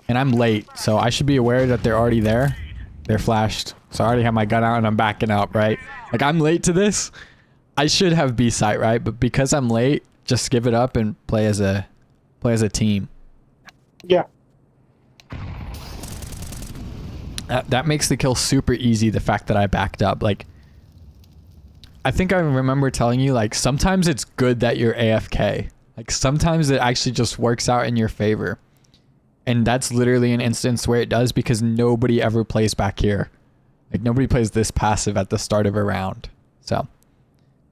A: And I'm late, so I should be aware that they're already there. They're flashed. So I already have my gun out and I'm backing up, right? Like I'm late to this. I should have B site, right? But because I'm late, just give it up and play as a team.
B: Yeah.
A: That makes the kill super easy, the fact that I backed up. Like, I think I remember telling you, like, sometimes it's good that you're AFK. Like, sometimes it actually just works out in your favor. And that's literally an instance where it does, because nobody ever plays back here. Like, nobody plays this passive at the start of a round. So,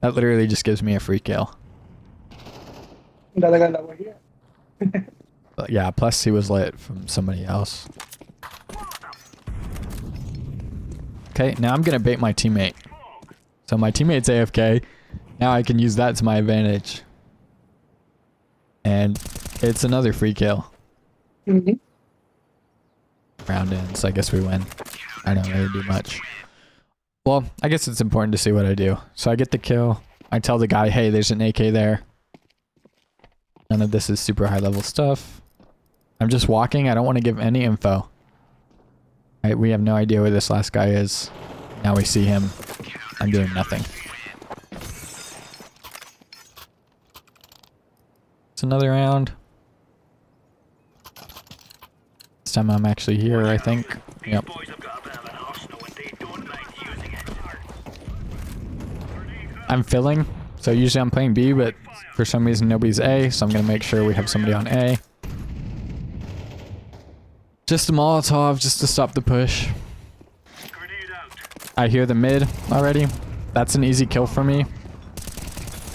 A: that literally just gives me a free kill. But yeah, plus he was lit from somebody else. Okay, now I'm gonna bait my teammate. So my teammate's AFK. Now I can use that to my advantage. And it's another free kill.
B: Mm-hmm.
A: Round in, so I guess we win. I don't really do much. Well, I guess it's important to see what I do. So I get the kill. I tell the guy, hey, there's an AK there. None of this is super high level stuff. I'm just walking. I don't want to give any info. Right, we have no idea where this last guy is. Now we see him. I'm doing nothing. It's another round. This time I'm actually here, I think. Yep. I'm filling. So usually I'm playing B, but for some reason nobody's A, so I'm going to make sure we have somebody on A. Just a Molotov, just to stop the push. I hear the mid already. That's an easy kill for me.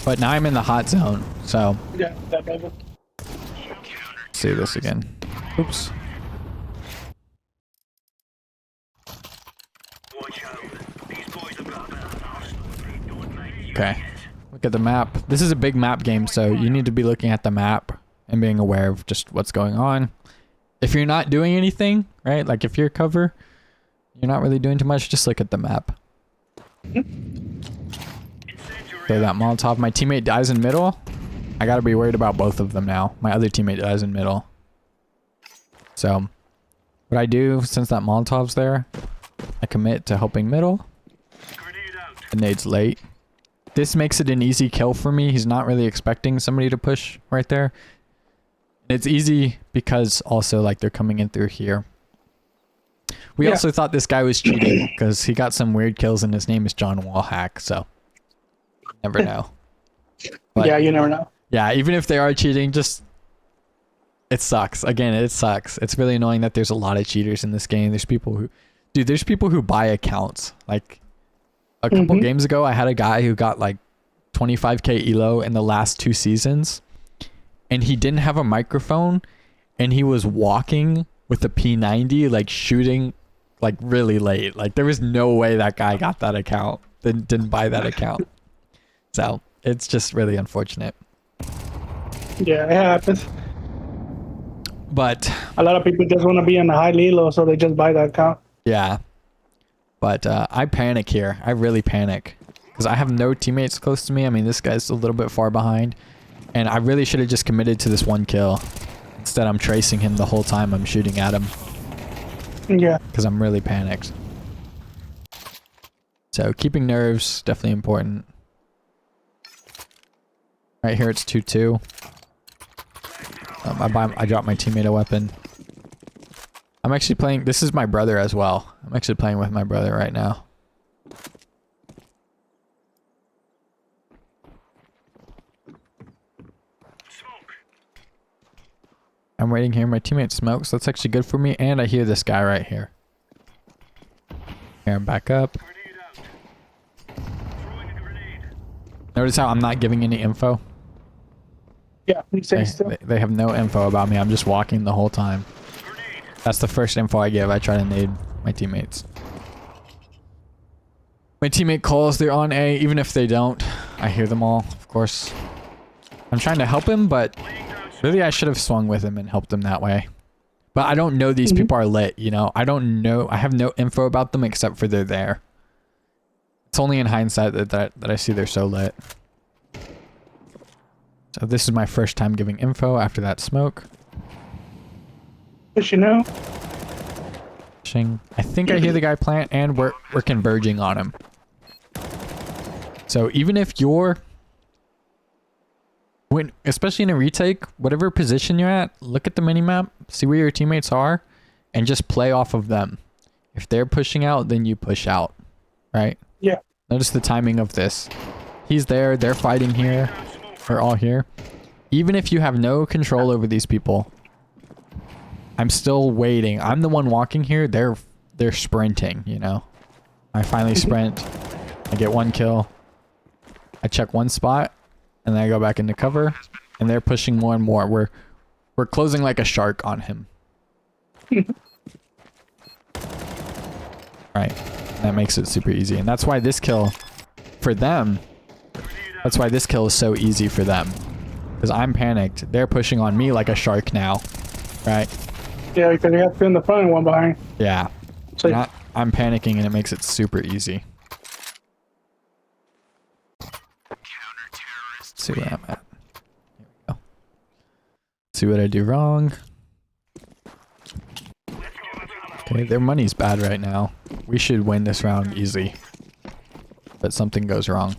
A: But now I'm in the hot zone, so.
B: Yeah, that does.
A: See this again. Oops. Okay. Look at the map. This is a big map game, so you need to be looking at the map and being aware of just what's going on. If you're not doing anything, right? Like if you're cover, you're not really doing too much, just look at the map. Throw that Molotov. My teammate dies in middle. I gotta be worried about both of them now. My other teammate dies in middle. So, what I do, since that Molotov's there, I commit to helping middle. The nade's late. This makes it an easy kill for me. He's not really expecting somebody to push right there. And it's easy because also like they're coming in through here. We also thought this guy was cheating because he got some weird kills and his name is John Wallhack, so never know. But,
B: yeah, you never know.
A: Yeah, even if they are cheating, just it sucks. Again, it sucks. It's really annoying that there's a lot of cheaters in this game. There's people who there's people who buy accounts. Like a couple games ago, I had a guy who got like 25k elo in the last 2 seasons, and he didn't have a microphone, and he was walking with a P90, like shooting like really late. Like there was no way that guy got that account, didn't buy that account. So it's just really unfortunate.
B: Yeah, it happens.
A: But
B: a lot of people just want to be in the high Lilo, so they just buy that account.
A: Yeah. But I panic here. I really panic. Because I have no teammates close to me. I mean, this guy's a little bit far behind. And I really should have just committed to this one kill. Instead, I'm tracing him the whole time I'm shooting at him.
B: Yeah.
A: Because I'm really panicked. So, keeping nerves, definitely important. Right here, it's 2-2. I dropped my teammate a weapon. I'm actually playing... This is my brother as well. I'm actually playing with my brother right now. I'm waiting here. My teammate smokes. That's actually good for me. And I hear this guy right here. Here, I'm back up. Notice how I'm not giving any info?
B: Yeah, you say still.
A: They have no info about me. I'm just walking the whole time. That's the first info I give. I try to nade my teammates. My teammate calls. They're on A. Even if they don't, I hear them all, of course. I'm trying to help him, but really I should have swung with him and helped him that way. But I don't know these people are lit, you know? I don't know. I have no info about them except for they're there. It's only in hindsight that I see they're so lit. So this is my first time giving info after that smoke.
B: But you know.
A: I think I hear the guy plant and we're converging on him. So even if you're... especially in a retake, whatever position you're at, look at the minimap, see where your teammates are, and just play off of them. If they're pushing out, then you push out. Right?
B: Yeah.
A: Notice the timing of this. He's there, they're fighting here. We're all here. Even if you have no control over these people, I'm still waiting. I'm the one walking here. They're sprinting, you know. I finally sprint. I get 1 kill. I check 1 spot, and then I go back into cover, and they're pushing more and more. We're closing like a shark on him. Right. That makes it super easy, and that's why this kill for them. That's why this kill is so easy for them. Because I'm panicked. They're pushing on me like a shark now. Right?
B: Yeah, because you have 2 in the front and 1 behind.
A: Yeah.
B: So
A: I'm panicking and it makes it super easy. Let's see where I'm at. Here we go. See what I do wrong. Okay, their money's bad right now. We should win this round easy. But something goes wrong.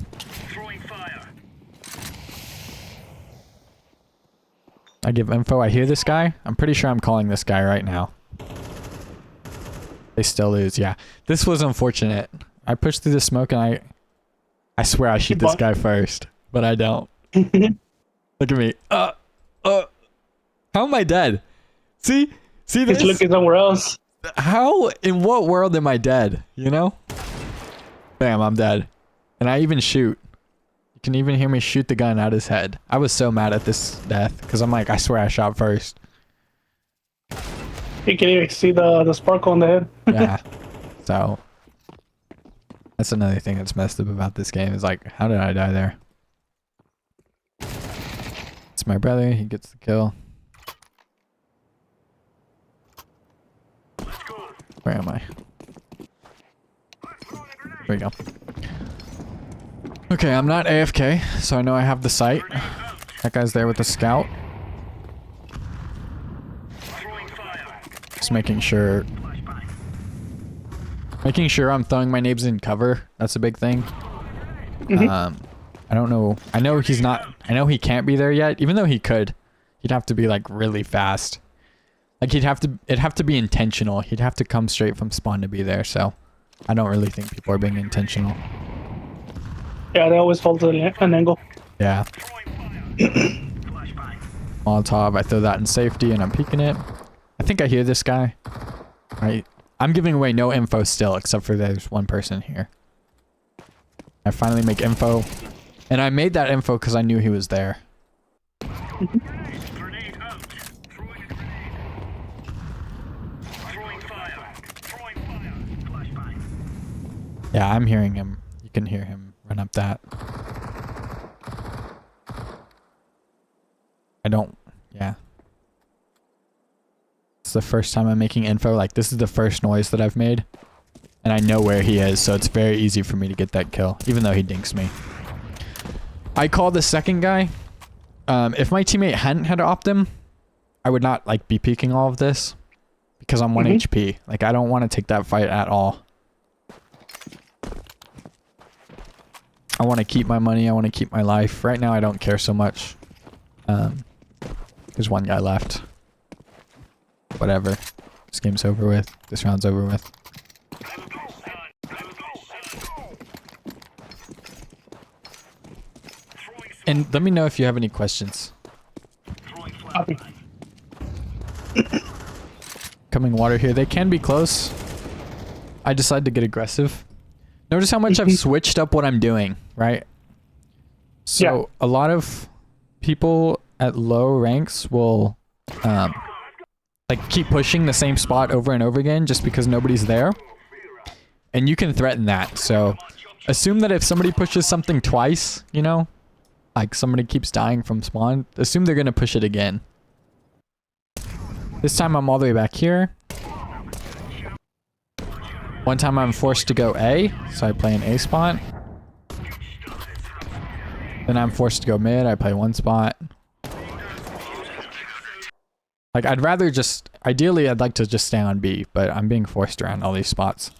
A: I give info. I hear this guy. I'm pretty sure I'm calling this guy right now. They still lose. Yeah. This was unfortunate. I pushed through the smoke and I swear I shoot this guy first. But I don't. Look at me. How am I dead? See this?
B: He's looking somewhere else.
A: How? In what world am I dead? You know? Bam, I'm dead. And I even shoot. You can even hear me shoot the gun at his head. I was so mad at this death because I'm like, I swear I shot first.
B: You can even see the sparkle on the head.
A: Yeah. So that's another thing that's messed up about this game is like, how did I die there? It's my brother. He gets the kill. Where am I? There we go. Okay, I'm not AFK, so I know I have the sight. That guy's there with the scout. Just making sure I'm throwing my neighbors in cover. That's a big thing. I don't know. I know he's not. I know he can't be there yet. Even though he could, he'd have to be like really fast. Like it'd have to be intentional. He'd have to come straight from spawn to be there. So I don't really think people are being intentional.
B: Yeah, they always hold an angle.
A: Yeah. Molotov, I throw that in safety and I'm peeking it. I think I hear this guy. I'm giving away no info still, except for there's one person here. I finally make info. And I made that info because I knew he was there. Yeah, I'm hearing him. You can hear him run up that. Yeah. It's the first time I'm making info. Like, this is the first noise that I've made. And I know where he is, so it's very easy for me to get that kill, even though he dinks me. I called the second guy. If my teammate hadn't had Optim, I would not, like, be peeking all of this. Because I'm 1 HP. Like, I don't want to take that fight at all. I want to keep my money. I want to keep my life. Right now, I don't care so much. There's one guy left. Whatever. This game's over with. This round's over with. And let me know if you have any questions.
B: Copy.
A: Coming water here. They can be close. I decided to get aggressive. Notice how much I've switched up what I'm doing, right? So a lot of people at low ranks will like keep pushing the same spot over and over again just because nobody's there. And you can threaten that. So assume that if somebody pushes something twice, you know, like somebody keeps dying from spawn, assume they're going to push it again. This time I'm all the way back here. One time I'm forced to go A, so I play an A spot. Then I'm forced to go mid, I play one spot. Like, I'd rather just... Ideally, I'd like to just stay on B, but I'm being forced around all these spots.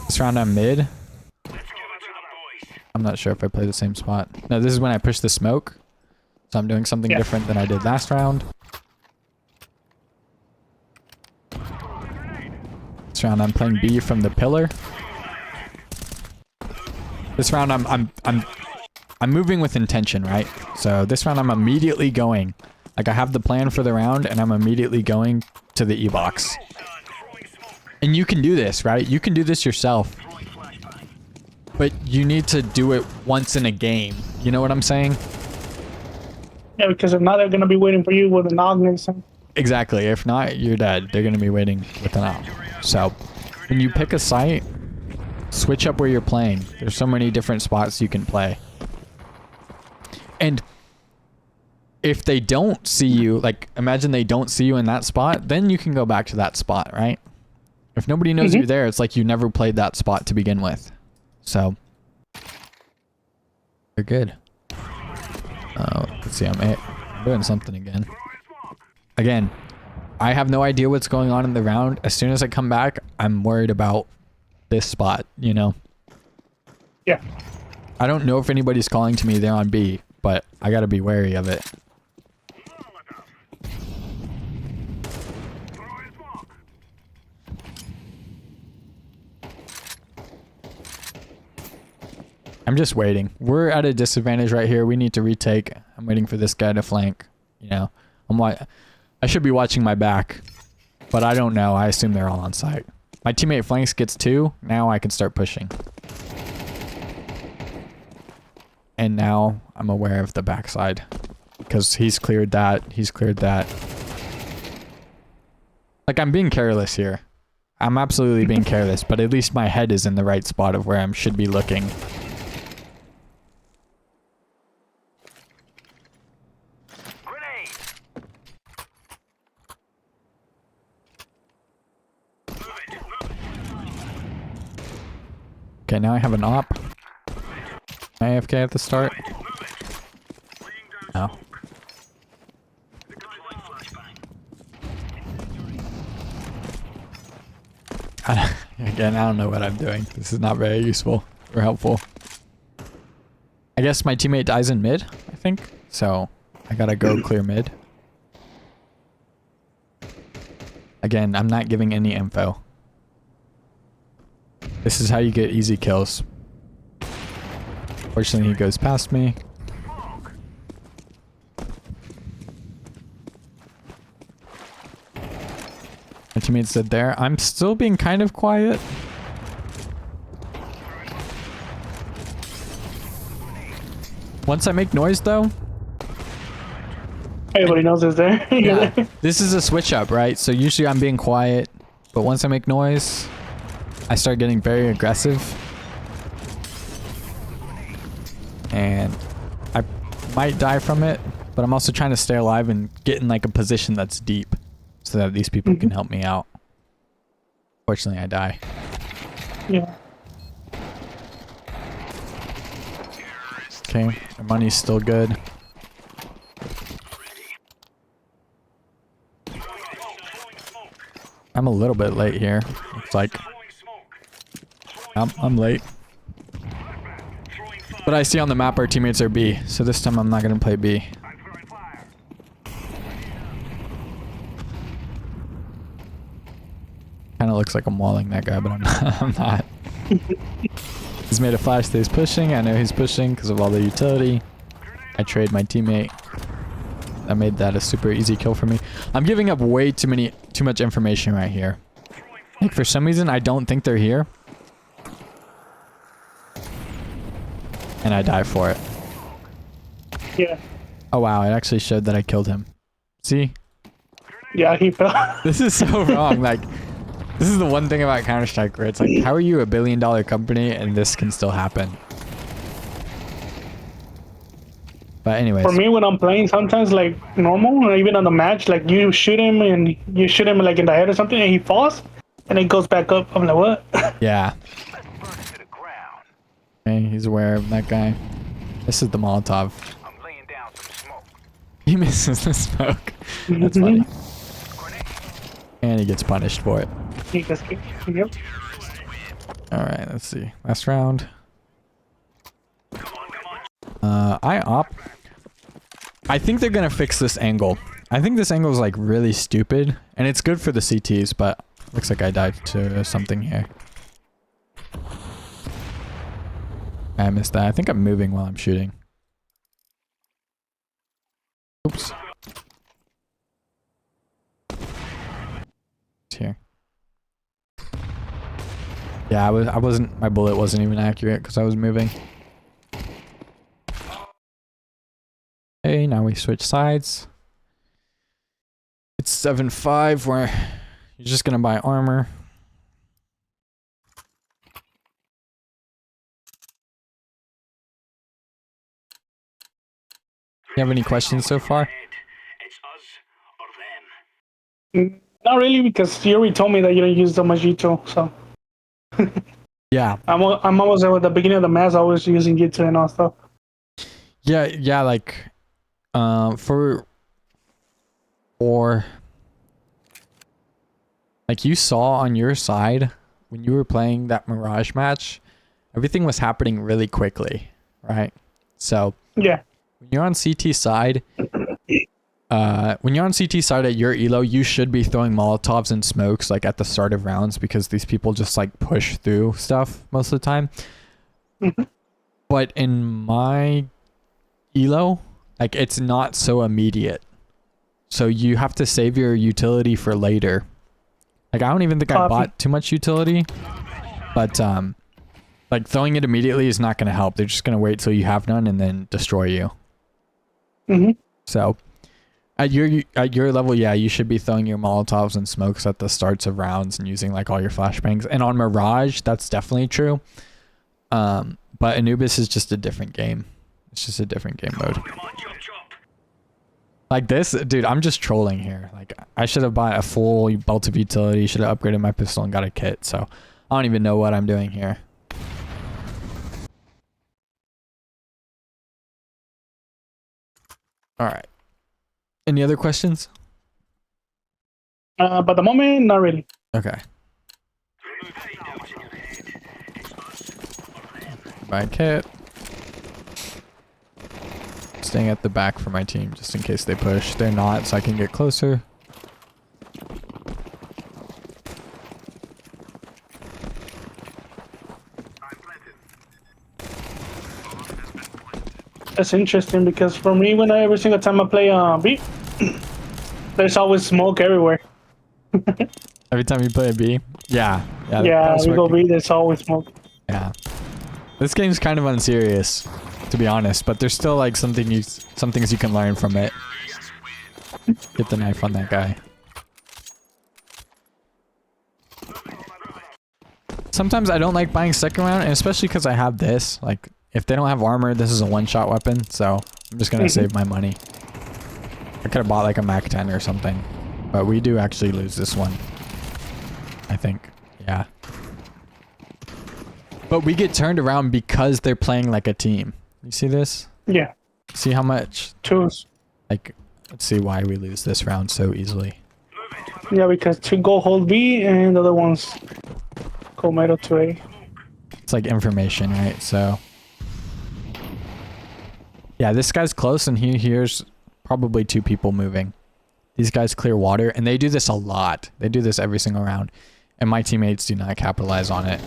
A: This round I'm mid. I'm not sure if I play the same spot. No, this is when I push the smoke. So I'm doing something different than I did last round. This round I'm playing B from the pillar. This round I'm moving with intention, right? So this round I'm immediately going. Like, I have the plan for the round and I'm immediately going to the E-box. And you can do this, right? You can do this yourself. But you need to do it once in a game. You know what I'm saying?
B: Yeah, because if not, they're going to be waiting for you with an AUG next time.
A: Exactly. If not, you're dead. They're going to be waiting with an AUG. So, when you pick a site, switch up where you're playing. There's so many different spots you can play. And if they don't see you, like, imagine they don't see you in that spot, then you can go back to that spot, right? If nobody knows you're there, it's like you never played that spot to begin with. So, they're good. Let's see, I'm doing something again. Again, I have no idea what's going on in the round. As soon as I come back, I'm worried about this spot, you know?
B: Yeah.
A: I don't know if anybody's calling to me there on B, but I gotta be wary of it. I'm just waiting. We're at a disadvantage right here. We need to retake. I'm waiting for this guy to flank. You know, I should be watching my back, but I don't know. I assume they're all on site. My teammate flanks gets 2. Now I can start pushing. And now I'm aware of the backside. Because he's cleared that. He's cleared that. Like, I'm being careless here. I'm absolutely being careless, but at least my head is in the right spot of where I should be looking. Okay, now I have an op. AFK at the start. No. Again, I don't know what I'm doing. This is not very useful or helpful. I guess my teammate dies in mid, I think. So I gotta go clear mid. Again, I'm not giving any info. This is how you get easy kills. Fortunately, he goes past me. My teammate said there. I'm still being kind of quiet. Once I make noise, though.
B: Everybody knows it's there.
A: Yeah, this is a switch up, right? So usually I'm being quiet, but once I make noise, I start getting very aggressive. And I might die from it, but I'm also trying to stay alive and get in like a position that's deep so that these people can help me out. Fortunately, I die.
B: Yeah.
A: Okay, our money's still good. I'm a little bit late here. Looks like I'm late. But I see on the map our teammates are B, so this time I'm not gonna play B. Kinda looks like I'm walling that guy, but I'm not. I'm not. He's made a flash that he's pushing. I know he's pushing because of all the utility. I trade my teammate. I made that a super easy kill for me. I'm giving up way too much information right here. Like, for some reason, I don't think they're here. And I die for it.
B: Yeah.
A: Oh wow, it actually showed that I killed him. See?
B: Yeah, he fell.
A: This is so wrong. Like, this is the one thing about Counter-Strike where it's like, how are you a billion-dollar company and this can still happen? But anyways.
B: For me, when I'm playing, sometimes like normal, or even on the match, like you shoot him like in the head or something, and he falls, and it goes back up. I'm like, what?
A: Yeah. Okay, he's aware of that guy. This is the Molotov.
C: I'm laying down some smoke.
A: He misses the smoke. That's funny. And he gets punished for it.
B: He just keeps. Yep.
A: Alright, let's see. Last round. I op. I think they're gonna fix this angle. I think this angle is like really stupid. And it's good for the CTs, but looks like I died to something here. I missed that. I think I'm moving while I'm shooting. Oops. It's here. Yeah, I wasn't, my bullet wasn't even accurate because I was moving. Okay, now we switch sides. It's 7-5 where you're just gonna buy armor. You have any questions so far?
B: Not really, because you already told me that you don't use so much G2, so.
A: Yeah.
B: I'm almost at the beginning of the match. I was using G2 and all stuff.
A: Yeah, like, for like you saw on your side when you were playing that Mirage match, everything was happening really quickly, right? So
B: yeah,
A: when you're on CT side, at your elo, you should be throwing Molotovs and smokes like at the start of rounds because these people just like push through stuff most of the time. But in my elo, like it's not so immediate. So you have to save your utility for later. Like I don't even think I bought too much utility, but like throwing it immediately is not going to help. They're just going to wait till you have none and then destroy you. So at your level, yeah, you should be throwing your Molotovs and smokes at the starts of rounds and using like all your flashbangs. And on Mirage, that's definitely true. But Anubis is just a different game. It's just a different game mode. Like this, dude, I'm just trolling here. Like I should have bought a full belt of utility, should have upgraded my pistol and got a kit. So I don't even know what I'm doing here. All right. Any other questions?
B: But at the moment, not really.
A: Okay. Buy a kit. Staying at the back for my team just in case they push. They're not, so I can get closer.
B: That's interesting because for me, every single time I play B, there's always smoke everywhere.
A: Every time you play a B? Yeah.
B: Yeah, we go B, there's always smoke.
A: Yeah. This game's kind of unserious, to be honest, but there's still like some things you can learn from it. Get the knife on that guy. Sometimes I don't like buying second round, and especially because I have this. Like, if they don't have armor, this is a one-shot weapon, so I'm just gonna save my money. I could have bought like a Mac 10 or something, but we do actually lose this one. I think, yeah. But we get turned around because they're playing like a team. You see this?
B: Yeah.
A: See how much?
B: Choose.
A: Like, let's see why we lose this round so easily.
B: Yeah, because two go hold B and the other ones go middle to A.
A: It's like information, right? So, yeah, this guy's close and he hears probably two people moving. These guys clear water and they do this a lot. They do this every single round. And my teammates do not capitalize on it.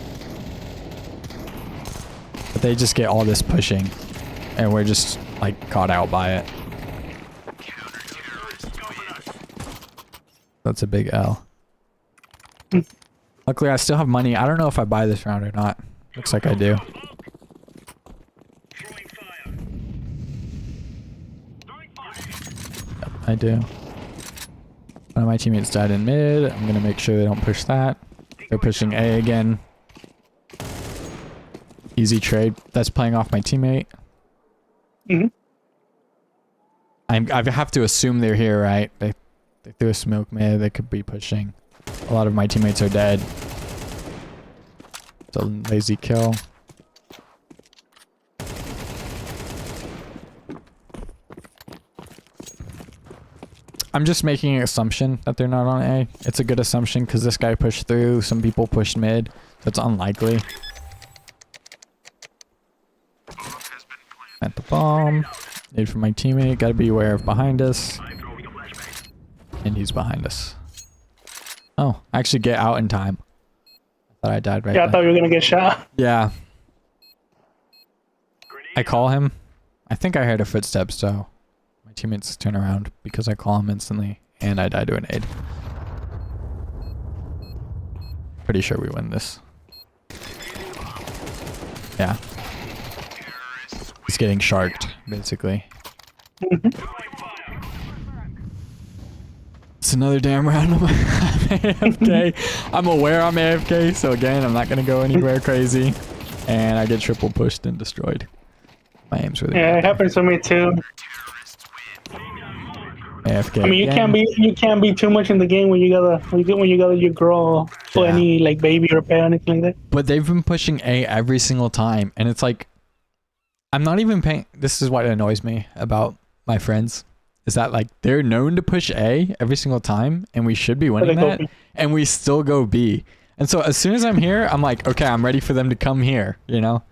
A: But they just get all this pushing. And we're just like caught out by it. That's a big L. Luckily, I still have money. I don't know if I buy this round or not. Looks like I do. Yep, I do. One of my teammates died in mid. I'm going to make sure they don't push that. They're pushing A again. Easy trade. That's playing off my teammate. I have to assume they're here, right? They threw a smoke mid. They could be pushing. A lot of my teammates are dead. It's a lazy kill. I'm just making an assumption that they're not on A. It's a good assumption because this guy pushed through. Some people pushed mid. So it's unlikely. At the bomb. Need for my teammate. Gotta be aware of behind us. And he's behind us. Oh, I actually get out in time. I thought I died right
B: Yeah,
A: then.
B: I thought you were gonna get shot.
A: Yeah. I call him. I think I heard a footstep, so my teammates turn around because I call him instantly. And I die to an aid. Pretty sure we win this. Yeah. He's getting sharked, basically. It's another damn round of AFK. I'm aware I'm AFK, so again, I'm not going to go anywhere crazy. And I get triple pushed and destroyed. My aim's really
B: Yeah,
A: bad
B: it
A: there.
B: happens to me too.
A: AFK
B: I mean, you
A: again.
B: can't be too much in the game when you gotta your girl for
A: Yeah.
B: any like baby or pet or anything like that.
A: But they've been pushing A every single time. And it's like, I'm not even paying. This is what annoys me about my friends. Is that like they're known to push A every single time. And we should be winning that. And we still go B. And so as soon as I'm here, I'm like, okay, I'm ready for them to come here. You know?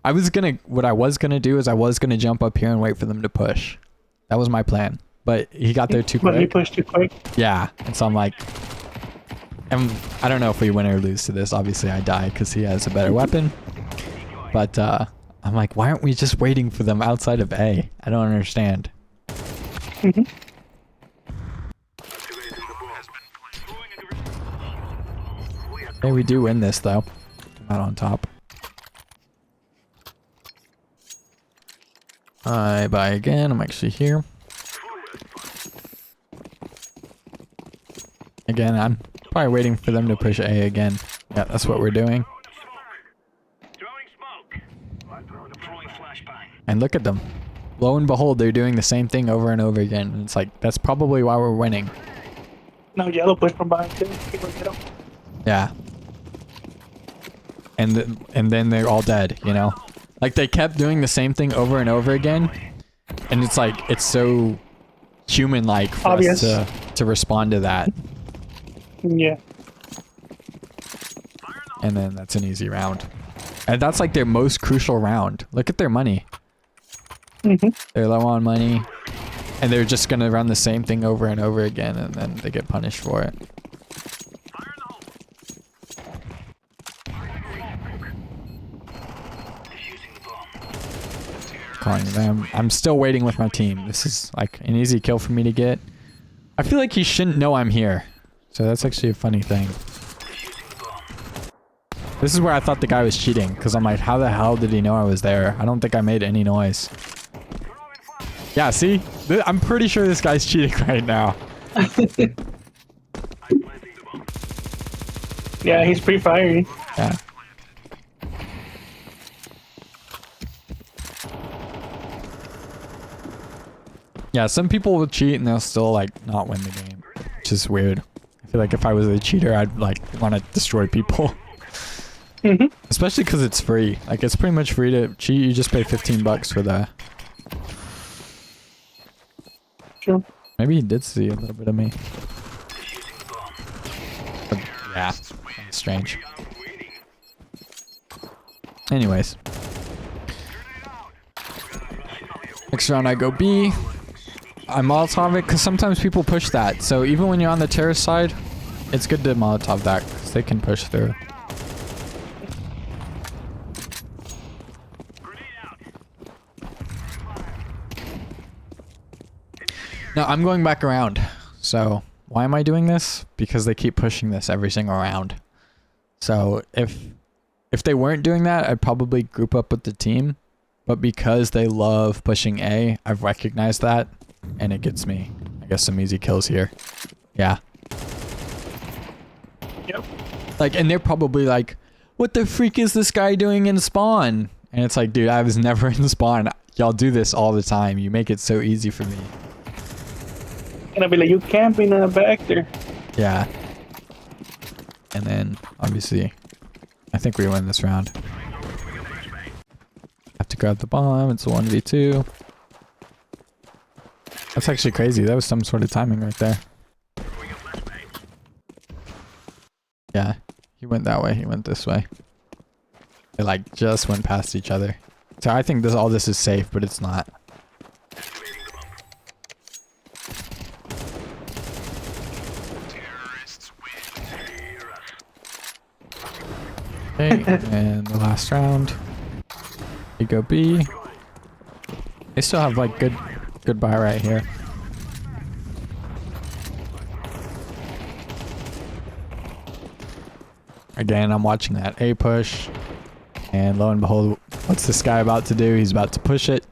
A: What I was gonna do is I was gonna jump up here and wait for them to push. That was my plan. But he got there too quick.
B: But he pushed too quick.
A: Yeah. And so I'm like, I don't know if we win or lose to this. Obviously I die because he has a better weapon. But I'm like, why aren't we just waiting for them outside of A? I don't understand. Hey, we do win this though. Come out on top. I buy again. I'm actually here. Again, I'm probably waiting for them to push A again. Yeah, that's what we're doing.
C: Throwing smoke. Deploying flashbang.
A: And look at them. Lo and behold, they're doing the same thing over and over again. And it's like, that's probably why we're winning.
B: No, yellow push from behind too. People get him.
A: Yeah. And then they're all dead, you know? Like, they kept doing the same thing over and over again. And it's like, it's so human-like for
B: Obvious.
A: us to respond to that.
B: Yeah.
A: And then that's an easy round. And that's like their most crucial round. Look at their money. They're low on money. And they're just gonna run the same thing over and over again, and then they get punished for it. Calling them. I'm still waiting with my team. This is like an easy kill for me to get. I feel like he shouldn't know I'm here. So that's actually a funny thing. This is where I thought the guy was cheating, because I'm like, how the hell did he know I was there? I don't think I made any noise. Yeah, see? I'm pretty sure this guy's cheating right now.
B: Yeah, he's pretty fiery.
A: Yeah. Yeah, some people will cheat and they'll still like not win the game, which is weird. I feel like if I was a cheater, I'd like want to destroy people. Especially because it's free. Like, it's pretty much free to cheat. You just pay 15 bucks for the...
B: True.
A: Maybe he did see a little bit of me. But, yeah, that's strange. Anyways. Next round I go B. I Molotov it because sometimes people push that. So even when you're on the terrace side, it's good to Molotov that because they can push through. No, I'm going back around. So why am I doing this? Because they keep pushing this every single round. So if they weren't doing that, I'd probably group up with the team. But because they love pushing A, I've recognized that. And it gets me, I guess, some easy kills here. Yeah.
B: Yep.
A: Like, and they're probably like, what the freak is this guy doing in spawn? And it's like, dude, I was never in spawn. Y'all do this all the time. You make it so easy for me.
B: And I'll be like, you camping in the back there.
A: Yeah. And then, obviously, I think we win this round. Have to grab the bomb. It's a 1v2. That's actually crazy. That was some sort of timing right there. Yeah. He went that way. He went this way. They like just went past each other. So I think all this is safe, but it's not. Okay, and the last round. We go B. They still have like good buy right here. Again, I'm watching that A push. And lo and behold, what's this guy about to do? He's about to push it.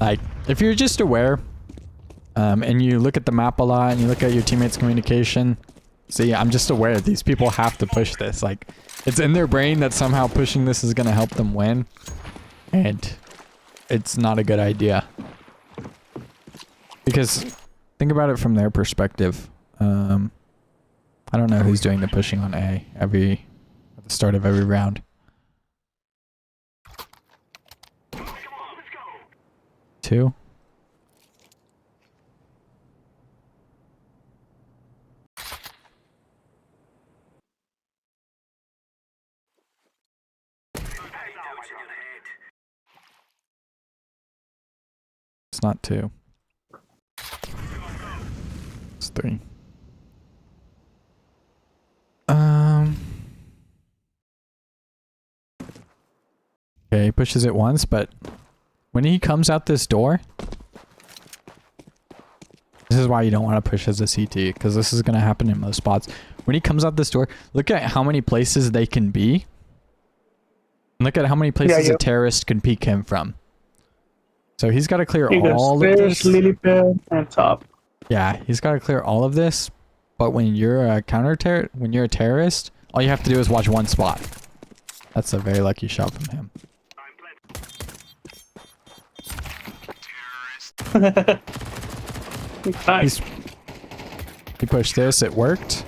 A: Like, if you're just aware, and you look at the map a lot and you look at your teammates' communication, see, I'm just aware these people have to push this. Like, it's in their brain that somehow pushing this is going to help them win. And it's not a good idea. Because think about it from their perspective. I don't know who's doing the pushing on A at the start of every round. Two. It's not two. It's three. Okay, he pushes it once, but when he comes out this door, This is why you don't want to push as a CT, because this is going to happen in most spots. When he comes out this door, look at how many places they can be. Look at how many places a terrorist can peek him from. So he's got to clear all of this.
B: Lily pad and top.
A: Yeah, he's got to clear all of this. But when you're a when you're a terrorist, all you have to do is watch one spot. That's a very lucky shot from him.
B: Nice.
A: He pushed this, it worked.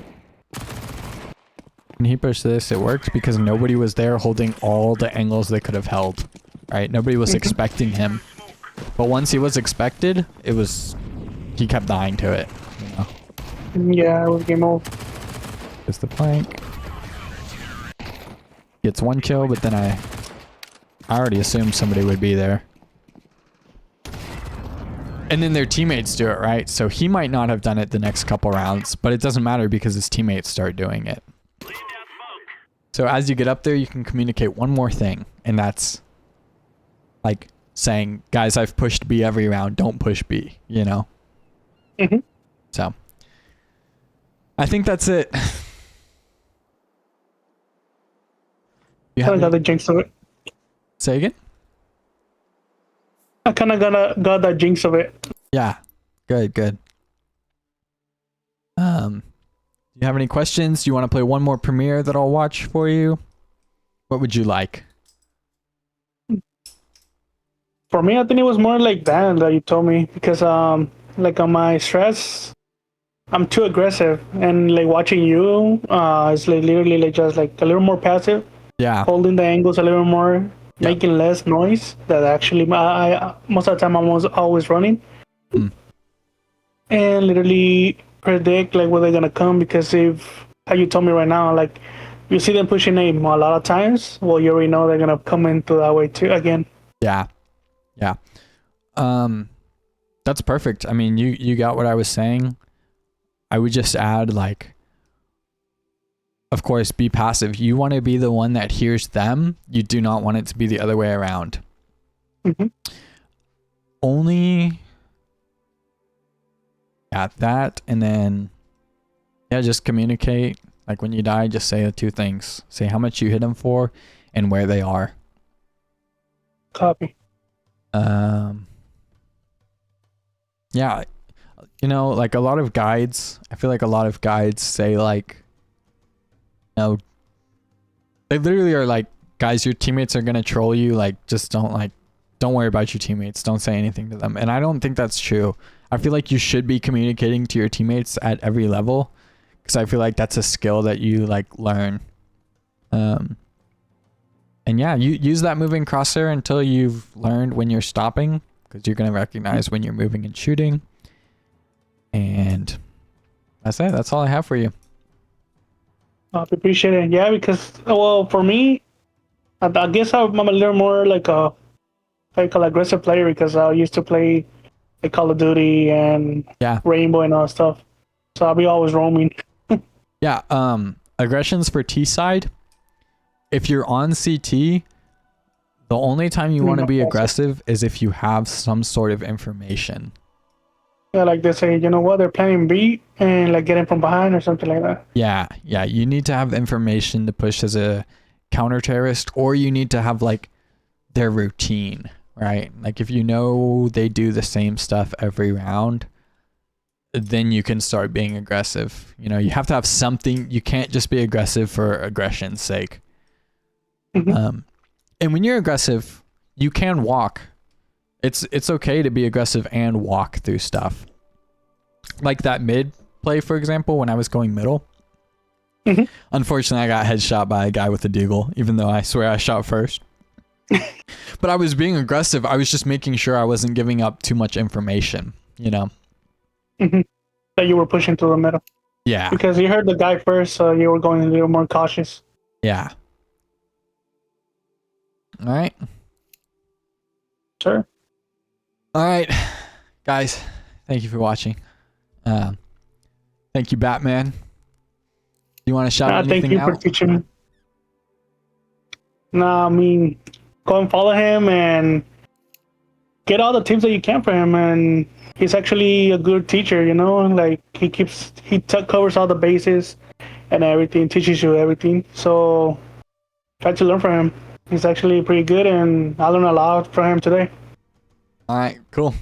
A: And he pushed this, it worked because nobody was there holding all the angles they could have held. Right? Nobody was expecting him. But once he was expected, he kept dying to it. You know?
B: Yeah, it was game over.
A: There's the plank. Gets one kill, but then I already assumed somebody would be there. And then their teammates do it, right? So he might not have done it the next couple rounds, but it doesn't matter because his teammates start doing it. So as you get up there, you can communicate one more thing, and that's like saying, guys, I've pushed B every round, don't push B, you know?
B: Mm-hmm.
A: So I think that's it. You
B: I got the jinx of it.
A: Say again?
B: I kind of got that jinx of it.
A: Yeah. Good. Do you have any questions? Do you want to play one more premiere that I'll watch for you? What would you like?
B: For me, I think it was more like that you told me, because like on my stress, I'm too aggressive, and like watching you, it's like literally like just like a little more passive.
A: Yeah.
B: Holding the angles a little more, making less noise. That actually, I most of the time I'm always running, and literally predict like where they're gonna come, because if how you told me right now, like you see them pushing aim a lot of times, well, you already know they're gonna come into that way too again.
A: Yeah. That's perfect. I mean, you got what I was saying. I would just add, like, of course, be passive. You want to be the one that hears them. You do not want it to be the other way around.
B: Mm-hmm.
A: Only that, and then just communicate. Like when you die, just say the two things. Say how much you hit them for and where they are.
B: Copy.
A: Yeah, you know, like a lot of guides, I feel like a lot of guides say like, no, they literally are like, guys, your teammates are gonna troll you, like just don't worry about your teammates, don't say anything to them. And I don't think that's true. I feel like you should be communicating to your teammates at every level, because I feel like that's a skill that you like learn. And yeah, you use that moving crosshair until you've learned when you're stopping, because you're going to recognize when you're moving and shooting. And that's it. That's all I have for you.
B: I appreciate it. Yeah, because, well, for me, I guess I'm a little more like a aggressive player, because I used to play like Call of Duty and Rainbow and all that stuff. So I'll be always roaming.
A: Yeah. Aggressions for T side. If you're on CT, the only time you want to be aggressive is if you have some sort of information.
B: Yeah, like they say, you know what, they're planning B, and like getting from behind or something like that.
A: Yeah. You need to have information to push as a counter terrorist, or you need to have like their routine, right? Like if you know they do the same stuff every round, then you can start being aggressive. You know, you have to have something. You can't just be aggressive for aggression's sake. Mm-hmm. And when you're aggressive, you can walk. It's okay to be aggressive and walk through stuff. Like that mid play, for example, when I was going middle. Mm-hmm. Unfortunately, I got headshot by a guy with a deagle, even though I swear I shot first. But I was being aggressive. I was just making sure I wasn't giving up too much information, you know?
B: Mm-hmm. So you were pushing through the middle.
A: Yeah.
B: Because you heard the guy first, so you were going a little more cautious.
A: Yeah. All right.
B: Sure.
A: All right, guys. Thank you for watching. Thank you, Batman. Do you want to shout anything out?
B: Thank you for teaching me. I mean, go and follow him and get all the tips that you can for him, and he's actually a good teacher, you know, like covers all the bases and everything, teaches you everything. So try to learn from him. He's actually pretty good, and I learned a lot from him today.
A: All right, cool.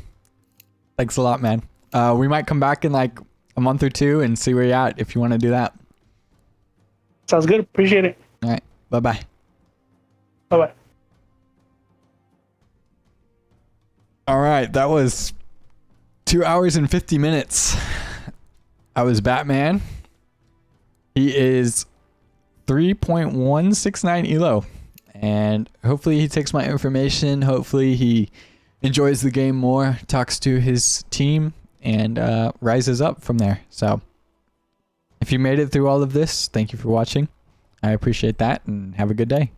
A: Thanks a lot, man. We might come back in like a month or two and see where you're at if you want to do that.
B: Sounds good. Appreciate it.
A: All right, bye-bye.
B: Bye-bye.
A: All right, that was 2 hours and 50 minutes. I was Batman. He is 3.169 elo. And hopefully he takes my information. Hopefully he enjoys the game more, talks to his team, and rises up from there. So if you made it through all of this, thank you for watching. I appreciate that, and have a good day.